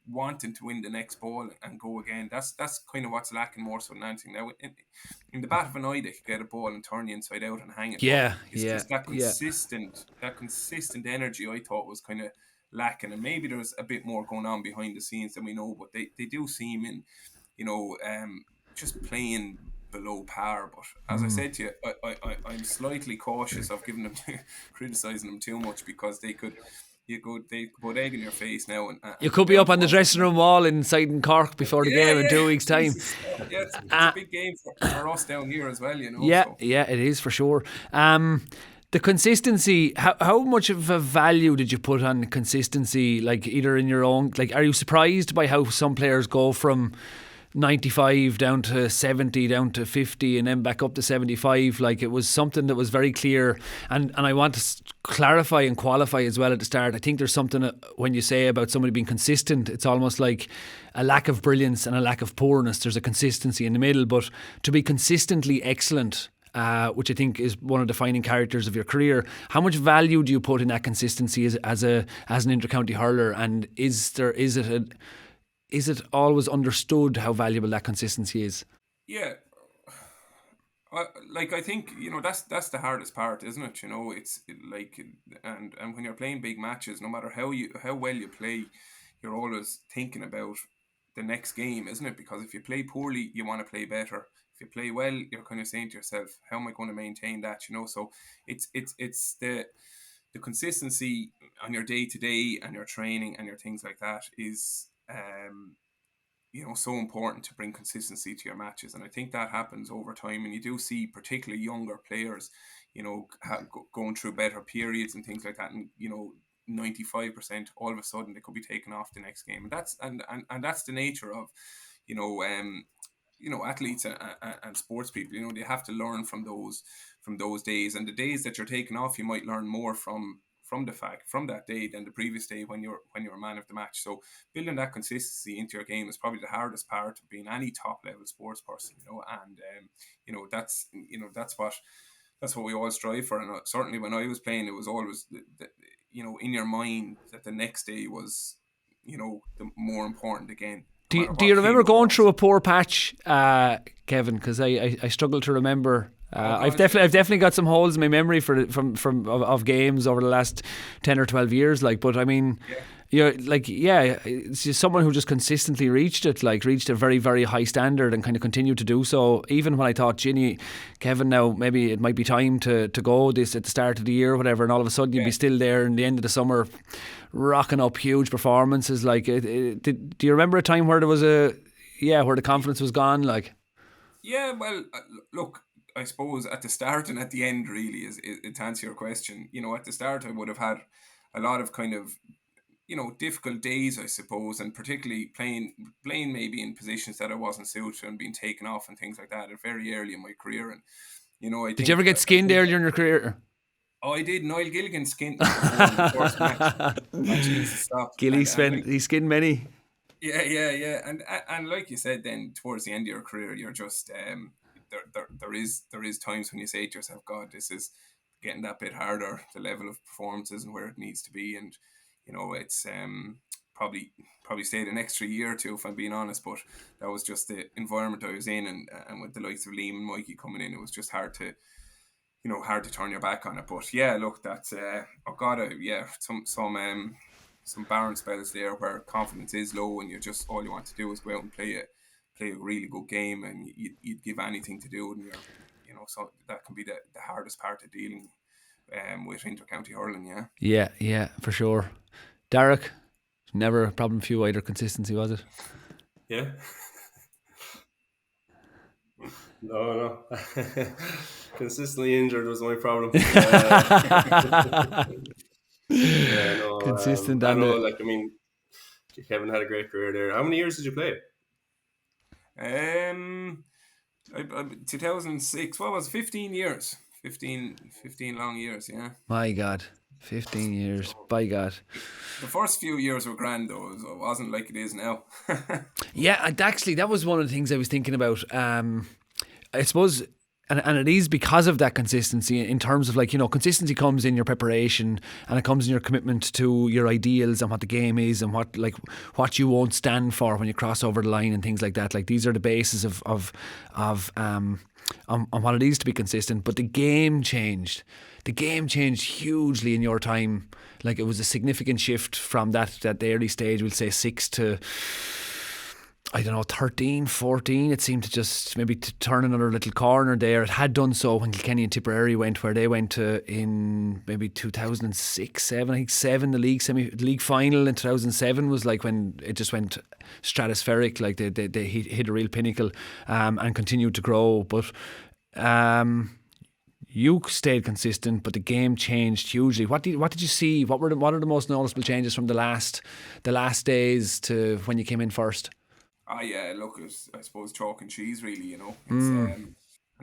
wanting to win the next ball and go again. That's kind of what's lacking more so than anything. Now, in the bat of an eye, they could get a ball and turn the inside out and hang it. It's just that consistent energy, I thought, was kind of lacking. And maybe there's a bit more going on behind the scenes than we know, but they do seem in just playing below par. But as I said to you, I'm slightly cautious of giving them criticising them too much, because they could put egg in your face now, and you could be up on the dressing room wall inside in Cork before the game in 2 weeks' time. It's a big game for us down here as well, Yeah, it is for sure. The consistency, how much of a value did you put on consistency, like either in your own, like, are you surprised by how some players go from 95 down to 70 down to 50 and then back up to 75? Like, it was something that was very clear, and I want to clarify and qualify as well at the start. I think there's something when you say about somebody being consistent, it's almost like a lack of brilliance and a lack of poorness. There's a consistency in the middle, but to be consistently excellent, which I think is one of the defining characters of your career, how much value do you put in that consistency as an inter-county hurler, and is it always understood how valuable that consistency is? Yeah, I think that's the hardest part, isn't it? It's like, and when you're playing big matches, no matter how well you play, you're always thinking about the next game, isn't it? Because if you play poorly, you want to play better. If you play well, you're kind of saying to yourself, how am I going to maintain that? So it's the consistency on your day to day and your training and your things like that is so important to bring consistency to your matches. And I think that happens over time, and you do see particularly younger players going through better periods and things like that, and 95% all of a sudden they could be taken off the next game, and that's the nature of athletes and sports people. They have to learn from those days, and the days that you're taken off, you might learn more from that day than the previous day when you're a man of the match. So building that consistency into your game is probably the hardest part of being any top level sports person, and that's what we all strive for. And certainly when I was playing, it was always in your mind that the next day was the more important again. Do you remember going through a poor patch, Kevin? Because I struggle to remember. I've definitely got some holes in my memory of games over the last 10 or 12 years. But I mean, it's just someone who just consistently reached a very, very high standard and kind of continued to do so. Even when I thought, Ginny, Kevin, now maybe it might be time to go this at the start of the year or whatever, and all of a sudden you'd be still there in the end of the summer, rocking up huge performances. Do you remember a time where there was where the confidence was gone? Yeah, well, look, I suppose at the start and at the end, really, is to answer your question. At the start, I would have had a lot of kind of difficult days, I suppose, and particularly playing maybe in positions that I wasn't suited and being taken off and things like that at very early in my career. And I Did you think ever get skinned earlier in your career? Oh, I did. Niall Gilligan skinned me before the first match. Oh, Jesus, stop. Gilly he skinned many. Yeah. And like you said, then towards the end of your career, you're just there is times when you say to yourself, God, this is getting that bit harder. The level of performance isn't where it needs to be, and it's probably stayed an extra year or two, if I'm being honest. But that was just the environment I was in, and with the likes of Liam and Mikey coming in, it was just hard to turn your back on it. But yeah, look, that's some barren spells there where confidence is low and all you want to do is go out and play a really good game, and you'd give anything to do it, and so that can be the hardest part of dealing with inter-county hurling. Yeah, for sure. Darach, never a problem for you either, consistency, was it? Yeah. No. Consistently injured was my problem. Consistent. I know. Kevin had a great career there. How many years did you play? 2006. What was it? 15 years? 15 long years. Yeah. My God, 15 years. By God. The first few years were grand though. It wasn't like it is now. Yeah, actually, that was one of the things I was thinking about. I suppose, and it is because of that consistency in terms of consistency comes in your preparation, and it comes in your commitment to your ideals and what the game is and what you won't stand for when you cross over the line and things like that. Like, these are the basis of on what it is to be consistent. But the game changed. The game changed hugely in your time. Like, it was a significant shift from that early stage, we'll say 6 to, I don't know, 13, 14. It seemed to just maybe to turn another little corner there. It had done so when Kilkenny and Tipperary went, where they went to in maybe 2006, 7. I think 7, the league final in 2007 was like when it just went stratospheric. Like, they hit a real pinnacle and continued to grow. But you stayed consistent, but the game changed hugely. What did you see? What are the most noticeable changes from the last days to when you came in first? Yeah, look, it's, I suppose, chalk and cheese, really. It's and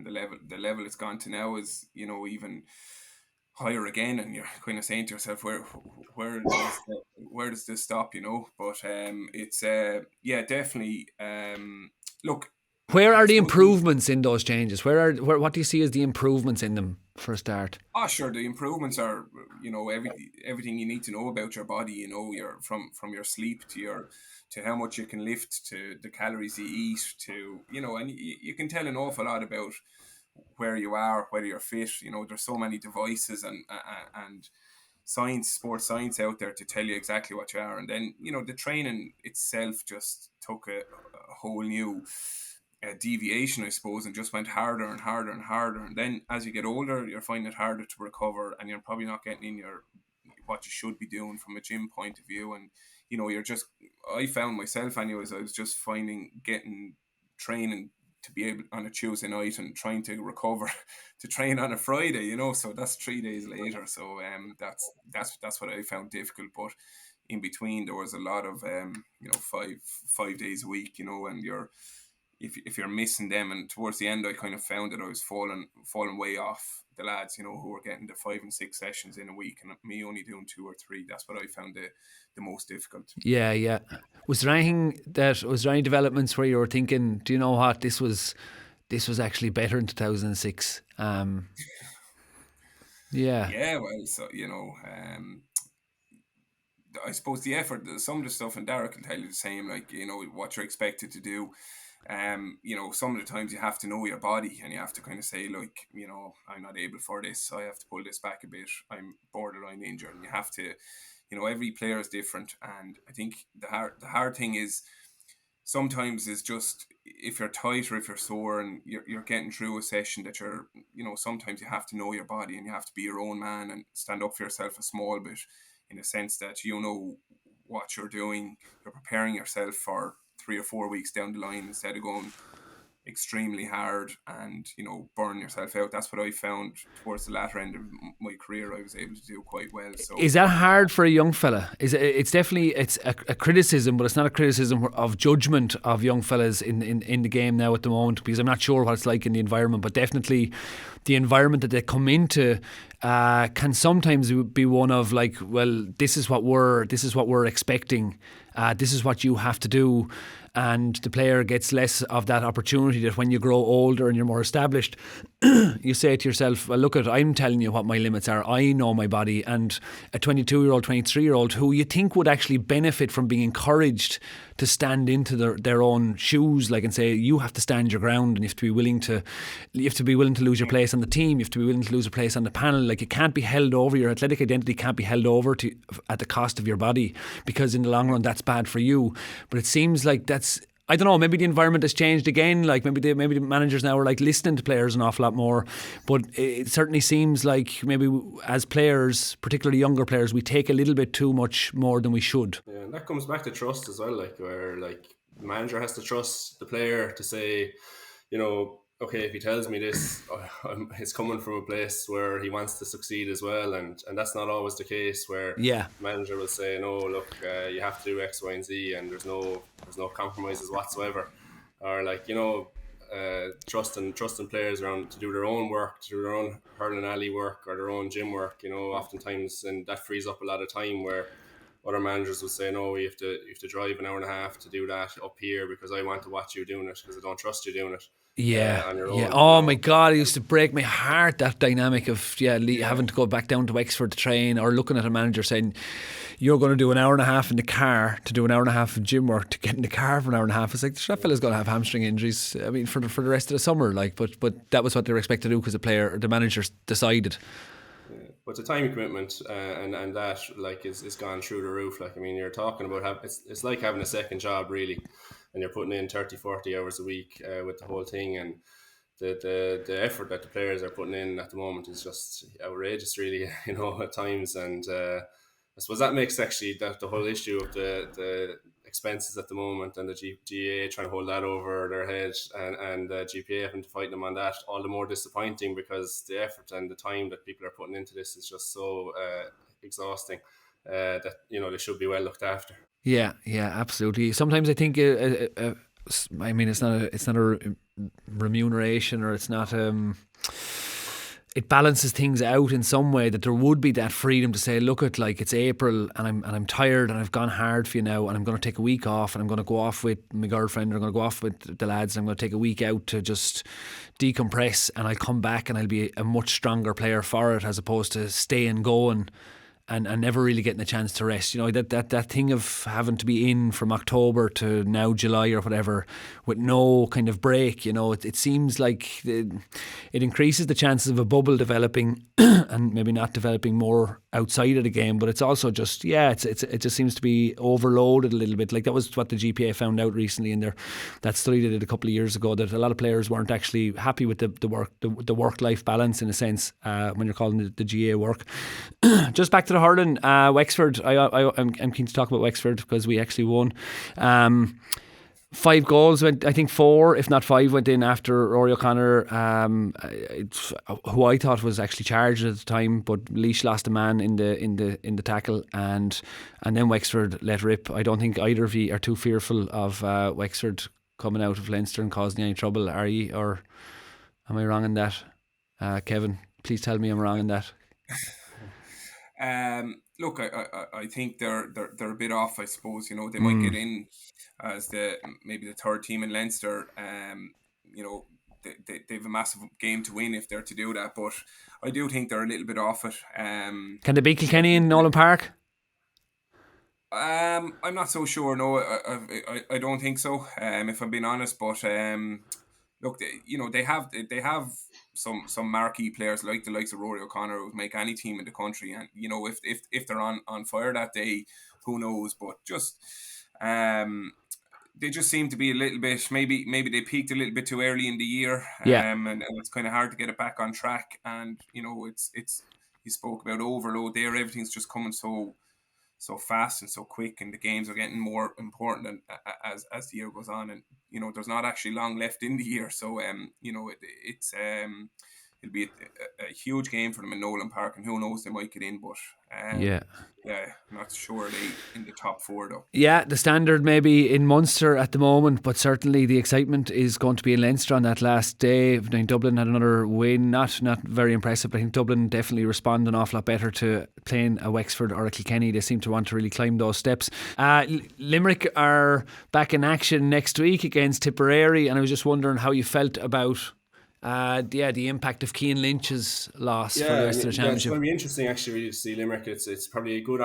the level it's gone to now is even higher again, and you're kind of saying to yourself, where does this stop? But it's definitely. Look, where are the improvements in those changes? What do you see as the improvements in them for a start? Oh, sure. The improvements are, everything you need to know about your body. Your from your sleep to how much you can lift, to the calories you eat, to and you can tell an awful lot about where you are, whether you're fit. There's so many devices and sports science out there to tell you exactly what you are. And then the training itself just took a whole new deviation, I suppose, and just went harder and harder and harder. And then as you get older, you're finding it harder to recover, and you're probably not getting in what you should be doing from a gym point of view. And I found myself anyways, I was just finding getting training to be able on a Tuesday night and trying to recover to train on a Friday, so that's 3 days later. So that's what I found difficult. But in between there was a lot of 5 days a week, and if you're missing them, and towards the end I kind of found that I was falling way off the lads, who were getting the 5 and 6 sessions in a week, and me only doing 2 or 3. That's what I found the most difficult. Yeah. Was there any developments where you were thinking, do you know what, this was actually better in 2006? Yeah, well, so I suppose the effort, some of the stuff, and Darach can tell you the same, like what you're expected to do. Some of the times you have to know your body, and you have to kind of say, like, I'm not able for this, I have to pull this back a bit, I'm borderline injured. And you have to, every player is different. And I think the hard thing is sometimes is just if you're tight or if you're sore and you're getting through a session that you're, sometimes you have to know your body, and you have to be your own man and stand up for yourself a small bit, in a sense that what you're doing. You're preparing yourself for 3 or 4 weeks down the line, instead of going extremely hard and, you know, burn yourself out. That's what I found towards the latter end of my career. I was able to do quite well. So Is that hard for a young fella? It's definitely a criticism, but it's not a criticism of judgment of young fellas in the game now at the moment, because I'm not sure what it's like in the environment, but definitely the environment that they come into can sometimes be one of like, well, this is what we're expecting, this is what you have to do. And the player gets less of that opportunity that when you grow older and you're more established, you say to yourself, well, look, I'm telling you what my limits are. I know my body. And a 22-year-old, 23-year-old who you think would actually benefit from being encouraged to stand into their own shoes, like, and say, you have to stand your ground, and you have to be willing to lose your place on the team. You have to be willing to lose a place on the panel. Like, it can't be held over. Your athletic identity can't be held over at the cost of your body, because in the long run that's bad for you. But it seems like that's, I don't know, maybe the environment has changed again. Like maybe the managers now are like listening to players an awful lot more. But it certainly seems like maybe as players, particularly younger players, we take a little bit too much more than we should. Yeah, and that comes back to trust as well. Like, where like the manager has to trust the player to say, you know, okay, if he tells me this, it's coming from a place where he wants to succeed as well, and that's not always the case. Where Yeah. the manager will say, no, look, you have to do X, Y, and Z, and there's no compromises whatsoever, or like, you know, trusting players around to do their own work, to do their own hurling alley work or their own gym work. You know, oftentimes, and that frees up a lot of time where other managers will say, no, you have to drive an hour and a half to do that up here because I want to watch you doing it, because I don't trust you doing it. Yeah, On your yeah. own, Oh you know. my God, it used to break my heart, that dynamic of having to go back down to Wexford to train, or looking at a manager saying, you're going to do an hour and a half in the car to do an hour and a half of gym work to get in the car for an hour and a half. It's like, that fella's going to have hamstring injuries. I mean, for the rest of the summer, like, but that was what they were expected to do because the managers decided. But the time commitment and that like is gone through the roof. Like, I mean, you're talking about it's like having a second job really, and you're putting in 30-40 hours a week with the whole thing, and the effort that the players are putting in at the moment is just outrageous really, you know, at times. And I suppose that makes actually that the whole issue of the expenses at the moment, and the GAA trying to hold that over their head, and GPA having to fight them on that, all the more disappointing, because the effort and the time that people are putting into this is just so exhausting that, you know, they should be well looked after. Yeah, absolutely. Sometimes I think, I mean, it's not a remuneration, or it's not. It balances things out in some way, that there would be that freedom to say, look, at like, it's April and I'm tired and I've gone hard for you now, and I'm going to take a week off, and I'm going to go off with my girlfriend, or I'm going to go off with the lads, and I'm going to take a week out to just decompress, and I'll come back and I'll be a much stronger player for it, as opposed to staying going and never really getting a chance to rest. You know, that thing of having to be in from October to now July or whatever with no kind of break, you know, it seems like it increases the chances of a bubble developing and maybe not developing more outside of the game. But it's also just, it just seems to be overloaded a little bit. Like, that was what the GPA found out recently in that study they did a couple of years ago, that a lot of players weren't actually happy with the work-life balance, in a sense, when you're calling the GA work. Just back to the hurling, Wexford. I'm keen to talk about Wexford because we actually won. 5 goals went, I think 4, if not 5, went in after Rory O'Connor, who I thought was actually charged at the time, but Laois lost a man in the tackle, and then Wexford let rip. I don't think either of you are too fearful of Wexford coming out of Leinster and causing any trouble, are you? Or am I wrong in that? Kevin, please tell me I'm wrong in that. Look, I think they're a bit off. I suppose, you know, they might get in as maybe the third team in Leinster. You know, they have a massive game to win if they're to do that. But I do think they're a little bit off it. Can they beat Kilkenny in Nolan Park? I'm not so sure. No, I don't think so. If I'm being honest, but look, they have some marquee players like the likes of Rory O'Connor who would make any team in the country, and you know, if they're on fire that day, who knows? But just they just seem to be a little bit, maybe they peaked a little bit too early in the year, and it's kind of hard to get it back on track. And you know, it's you spoke about overload there. Everything's just coming so so fast and so quick, and the games are getting more important as the year goes on, and there's not actually long left in the year, so it'll be a huge game for them in Nolan Park, and who knows, they might get in, but Yeah. yeah, not sure they in the top 4 though. Yeah, the standard maybe in Munster at the moment, but certainly the excitement is going to be in Leinster on that last day. Dublin had another win, not very impressive, but I think Dublin definitely respond an awful lot better to playing a Wexford or a Kilkenny. They seem to want to really climb those steps. Limerick are back in action next week against Tipperary, and I was just wondering how you felt about the impact of Cian Lynch's loss for the rest of the It's championship. going to be interesting actually really to see Limerick. It's probably a good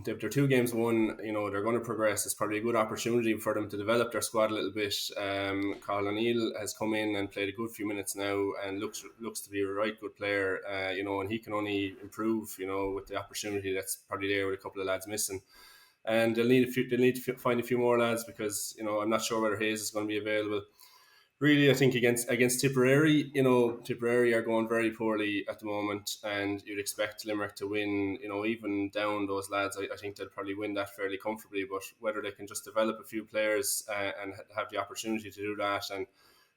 if they're 2 games won, they're going to progress. It's probably a good opportunity for them to develop their squad a little bit. Carl O'Neill has come in and played a good few minutes now and looks to be a right good player, and he can only improve, with the opportunity that's probably there with a couple of lads missing. And they'll need to find a few more lads, because I'm not sure whether Hayes is going to be available. Really, I think against Tipperary, Tipperary are going very poorly at the moment, and you'd expect Limerick to win. Even down those lads, I think they'll probably win that fairly comfortably. But whether they can just develop a few players and have the opportunity to do that, and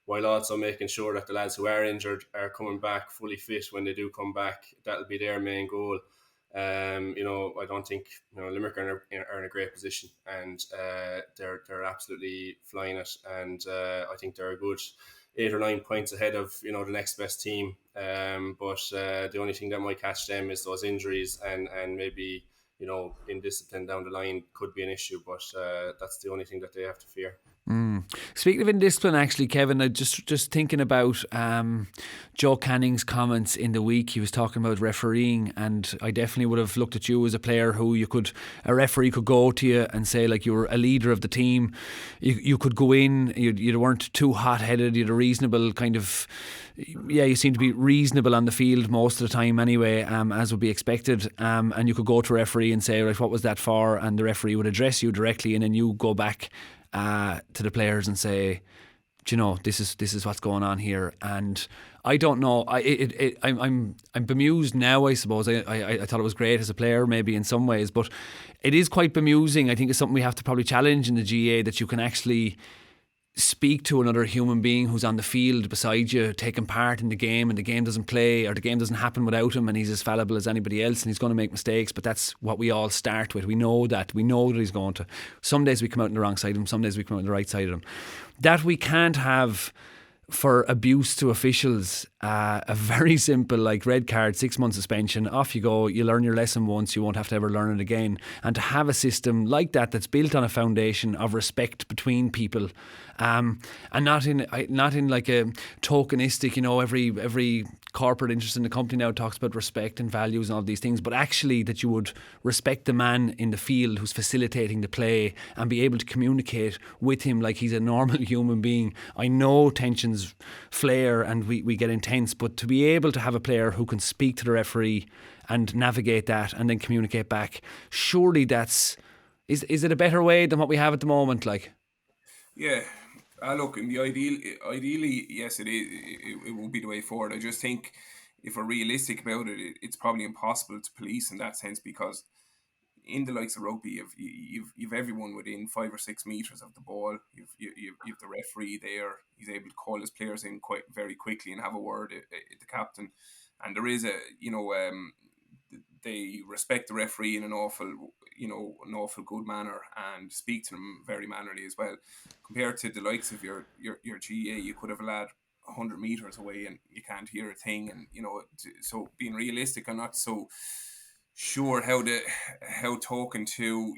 while also making sure that the lads who are injured are coming back fully fit when they do come back, that'll be their main goal. I don't think Limerick are in a great position, and they're absolutely flying it, and I think they're a good 8 or 9 points ahead of the next best team. But the only thing that might catch them is those injuries, and maybe indiscipline down the line could be an issue. But that's the only thing that they have to fear. Speaking of indiscipline, actually, Kevin, I just thinking about Joe Canning's comments in the week. He was talking about refereeing, and I definitely would have looked at you as a player who a referee could go to you and say, like, you were a leader of the team. You could go in, you weren't too hot-headed, you had a reasonable kind of, you seemed to be reasonable on the field most of the time anyway, as would be expected, and you could go to a referee and say, right, what was that for? And the referee would address you directly, and then you go back to the players and say, this is what's going on here. And I don't know. I'm bemused now, I suppose. I thought it was great as a player, maybe in some ways, but it is quite bemusing. I think it's something we have to probably challenge in the GA, that you can actually speak to another human being who's on the field beside you, taking part in the game, and the game doesn't play, or the game doesn't happen without him, and he's as fallible as anybody else, and he's going to make mistakes, but that's what we all start with. We know that he's going to. Some days we come out on the wrong side of him, some days we come out on the right side of him. That we can't have for abuse to officials, a very simple, like, red card, 6 month suspension, off you go, you learn your lesson once, you won't have to ever learn it again. And to have a system like that that's built on a foundation of respect between people, and not in like a tokenistic, every corporate interest in the company now talks about respect and values and all these things, but actually that you would respect the man in the field who's facilitating the play and be able to communicate with him like he's a normal human being. I know tensions flare and we get intense, but to be able to have a player who can speak to the referee and navigate that and then communicate back, surely is it a better way than what we have at the moment? Like, yeah. Look, in the ideally, yes, it is. It will be the way forward. I just think, if we're realistic about it, it's probably impossible to police in that sense, because in the likes of rugby, you've everyone within 5 or 6 meters of the ball. You've the referee there. He's able to call his players in quite very quickly and have a word at the captain. And there is they respect the referee in an awful good manner and speak to them very mannerly as well. Compared to the likes of your GA, you could have a lad 100 meters away and you can't hear a thing. And so being realistic, I'm not so sure how talking to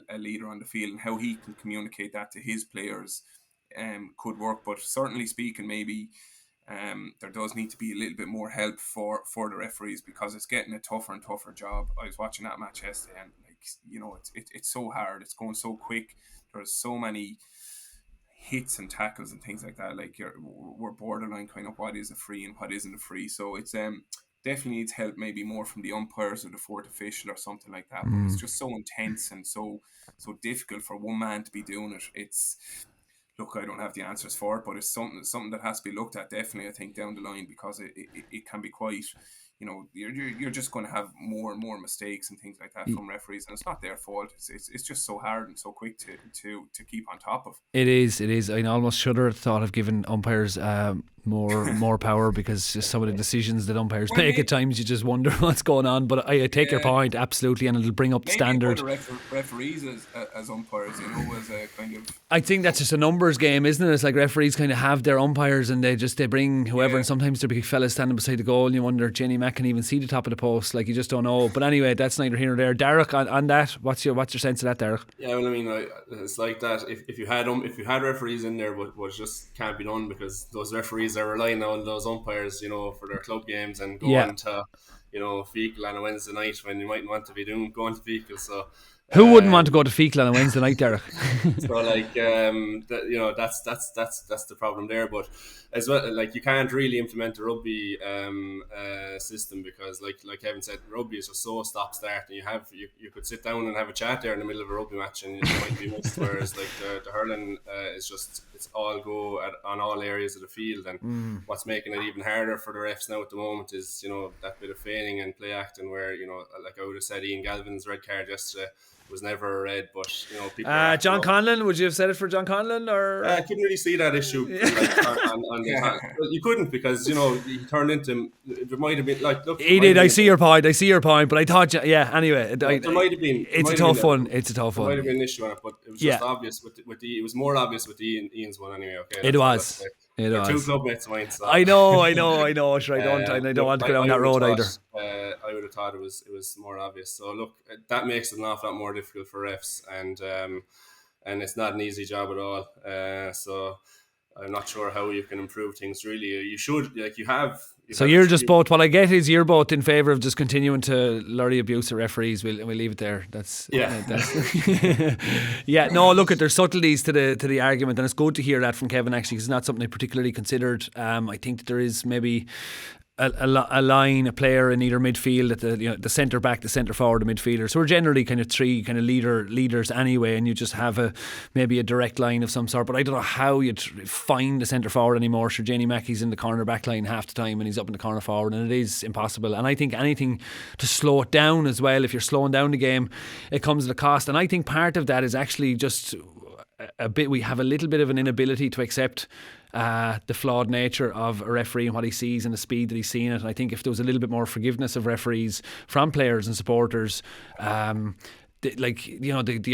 a leader on the field and how he can communicate that to his players could work. But certainly speaking, maybe there does need to be a little bit more help for the referees, because it's getting a tougher and tougher job. I was watching that match yesterday, and it's so hard. It's going so quick. There's so many hits and tackles and things like that. Like, we're borderline kind of what is a free and what isn't a free. So it's definitely needs help, maybe more from the umpires or the fourth official or something like that. But it's just so intense and so difficult for one man to be doing it. Look, I don't have the answers for it, but it's something that has to be looked at, definitely, I think, down the line, because it can be quite, you're just going to have more and more mistakes and things like that from referees, and it's not their fault. It's just so hard and so quick to keep on top of. It is. I almost shudder at the thought of giving umpires more power, because just some of the decisions that umpires make at times, you just wonder what's going on. But I take your point absolutely, and it'll bring up the standard. Referees as umpires, as a kind of. I think that's just a numbers game, isn't it? It's like referees kind of have their umpires, and they bring whoever, and sometimes there'll be fellas standing beside the goal, and you wonder, Jenny Mack can even see the top of the post. Like, you just don't know. But anyway, that's neither here nor there. Darach, on that, what's your sense of that, Darach? Yeah, well, I mean, it's like that. If you had referees in there, but just can't be done, because those referees are relying on those umpires, for their club games, and going to, fecal on a Wednesday night when you mightn't want to be going to fecal. So. Who wouldn't want to go to fecal on a Wednesday night, Darach? So that's the problem there. But as well, like, you can't really implement a rugby system, because like Kevin said, rugby is just so stop start, and you could sit down and have a chat there in the middle of a rugby match, and it might be missed. Whereas like the hurling is just, it's all go on all areas of the field, and what's making it even harder for the refs now at the moment is that bit of feigning and play acting, where like I would have said, Ian Galvin's red card yesterday was never red, but people. John Conlon, would you have said it for John Conlon, or? I couldn't really see that issue. On the well, you couldn't, because he turned into. There might have been look. He did. I see your point, but I thought, anyway, there might have been. It's a tough one. It's a tough one. There might have been an issue on it, but it was just obvious with the. It was more obvious with Ian's one anyway. Okay, it was. It was. Two club mates of mine. So. I know. Sure, I don't want to go down that road either. I would have thought it was more obvious. So look, that makes it an awful lot more difficult for refs, and it's not an easy job at all. So I'm not sure how you can improve things. Really, you should, like, you have. So you're just both. What I get is you're both in favour of just continuing to lorry abuse of referees. We'll leave it there. That's yeah. No, look, there's subtleties to the argument, and it's good to hear that from Kevin, actually, because it's not something I particularly considered. I think that there is maybe a player in either midfield, at the centre back, the centre forward, the midfielder. So we're generally kind of three kind of leaders anyway, and you just have maybe a direct line of some sort. But I don't know how you'd find the centre forward anymore. Sure, Jenny Mackey's in the corner back line half the time, and he's up in the corner forward, and it is impossible. And I think anything to slow it down as well, if you're slowing down the game, it comes at a cost. And I think part of that is actually just we have a little bit of an inability to accept the flawed nature of a referee and what he sees and the speed that he's seeing it. And I think if there was a little bit more forgiveness of referees from players and supporters, the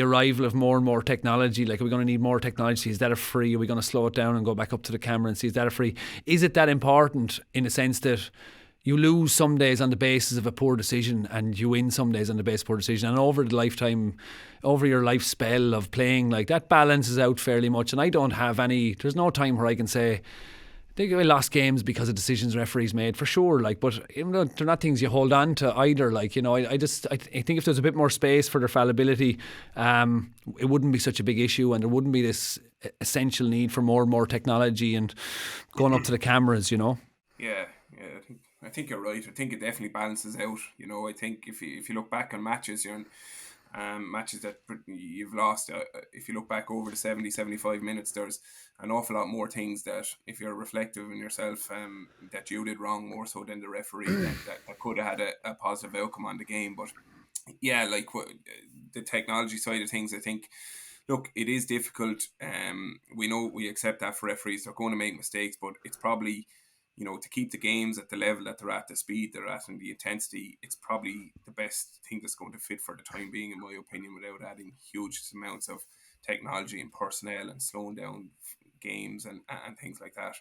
arrival of more and more technology, like, are we going to need more technology? Is that a free? Are we going to slow it down and go back up to the camera and see, is that a free? Is it that important, in the sense that you lose some days on the basis of a poor decision, and you win some days on the basis of a poor decision? And over your life spell of playing, like, that balances out fairly much. And I don't have there's no time where I can say they lost games because of decisions referees made, for sure, like, but they're not things you hold on to either. Like, I think if there's a bit more space for their fallibility, it wouldn't be such a big issue, and there wouldn't be this essential need for more and more technology and going up to the cameras, Yeah, I think you're right. I think it definitely balances out. I think if you look back on matches, matches that you've lost, if you look back over the 70-75 minutes, there's an awful lot more things that, if you're reflective in yourself, that you did wrong more so than the referee, that could have had a positive outcome on the game. But yeah, like, the technology side of things, I think, look, it is difficult. We accept that for referees, they're going to make mistakes, but it's probably, to keep the games at the level that they're at, the speed they're at, and the intensity, it's probably the best thing that's going to fit for the time being, in my opinion, without adding huge amounts of technology and personnel and slowing down games and things like that.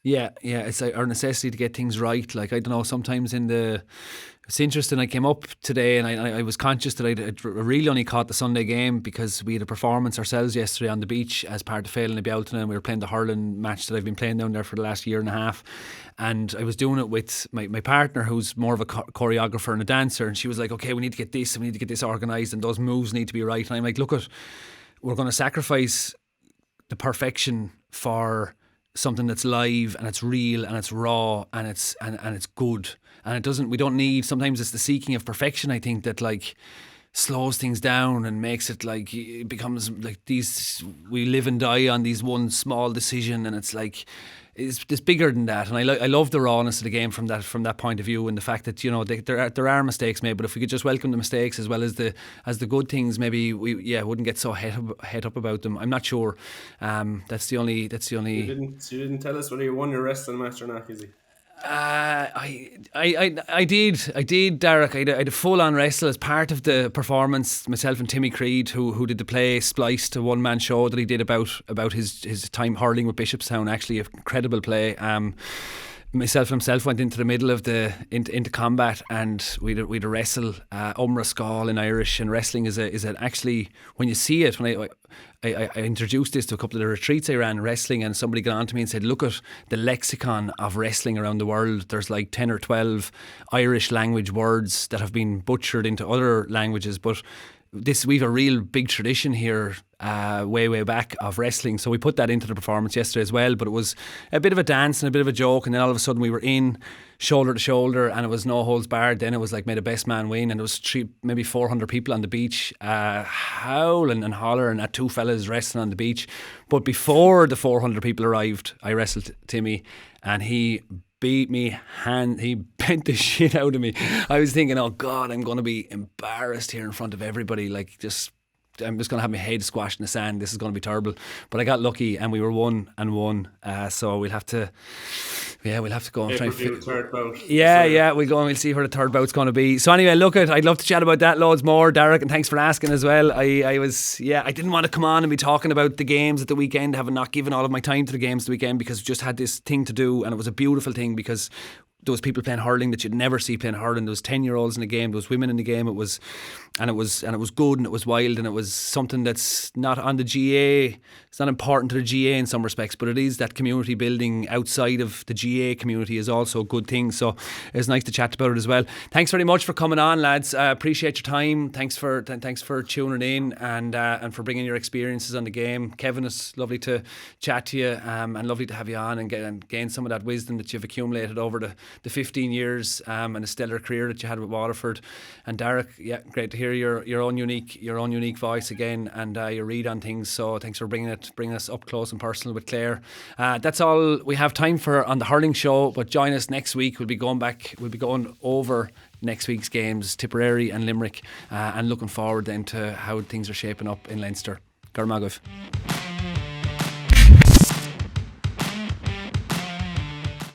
Yeah, it's our necessity to get things right. Like, I don't know, sometimes it's interesting. I came up today and I was conscious that I really only caught the Sunday game because we had a performance ourselves yesterday on the beach as part of Failing Bialton, and we were playing the hurling match that I've been playing down there for the last year and a half. And I was doing it with my partner, who's more of a choreographer and a dancer, and she was like, okay, we need to get this and we need to get this organised and those moves need to be right. And I'm like, look, we're going to sacrifice the perfection for something that's live and it's real and it's raw and it's good, and we don't need, sometimes it's the seeking of perfection, I think, that, like, slows things down and makes it like it becomes like we live and die on these one small decision, and it's like it's bigger than that. And I love the rawness of the game from that point of view, and the fact that there are mistakes made, but if we could just welcome the mistakes as well as the good things, maybe we wouldn't get so het up about them. I'm not sure. That's the only. You didn't tell us whether you won your wrestling match or not, Izzy. I did, Darach. I had a full-on wrestle as part of the performance. Myself and Timmy Creed, who did the play, spliced to one-man show that he did about his time hurling with Bishopstown. Actually, a incredible play. Myself and himself went into the middle of into combat, and we'd a wrestle, Umra Skál in Irish, and wrestling is actually, when you see it, when I introduced this to a couple of the retreats I ran, wrestling, and somebody got on to me and said, look at the lexicon of wrestling around the world. There's like 10 or 12 Irish language words that have been butchered into other languages, but we've a real big tradition here way back of wrestling, so we put that into the performance yesterday as well. But it was a bit of a dance and a bit of a joke, and then all of a sudden we were in shoulder to shoulder, and it was no holds barred. Then it was like, may the best man win, and it was maybe 400 people on the beach howling and hollering at two fellas wrestling on the beach. But before the 400 people arrived, I wrestled Timmy, and he beat me he bent the shit out of me. I was thinking, oh God, I'm going to be embarrassed here in front of everybody, I'm just going to have my head squashed in the sand. This is going to be terrible. But I got lucky, and we were 1-1. So we'll have to go and try and the third bout. Yeah, we'll go and we'll see where the third bout's going to be. So anyway, I'd love to chat about that loads more, Darach, and thanks for asking as well. I didn't want to come on and be talking about the games at the weekend, having not given all of my time to the games the weekend, because we just had this thing to do, and it was a beautiful thing, because there was people playing hurling that you'd never see playing hurling. There was 10-year-olds in the game, there was women in the game. It was good, and it was wild, and it was something that's not on the GA. It's not important to the GA in some respects, but it is that community building outside of the GA community is also a good thing. So it's nice to chat about it as well. Thanks very much for coming on, lads. Appreciate your time. Thanks for tuning in and for bringing your experiences on the game. Kevin, it's lovely to chat to you, and lovely to have you on and gain some of that wisdom that you've accumulated over the 15 years and the stellar career that you had with Waterford. And Darach, great to hear your own unique voice again, and your read on things. So thanks for bringing us up close and personal with Clare. That's all we have time for on the hurling show, but join us next week. We'll be going over next week's games, Tipperary and Limerick, and looking forward then to how things are shaping up in Leinster. Gar magah.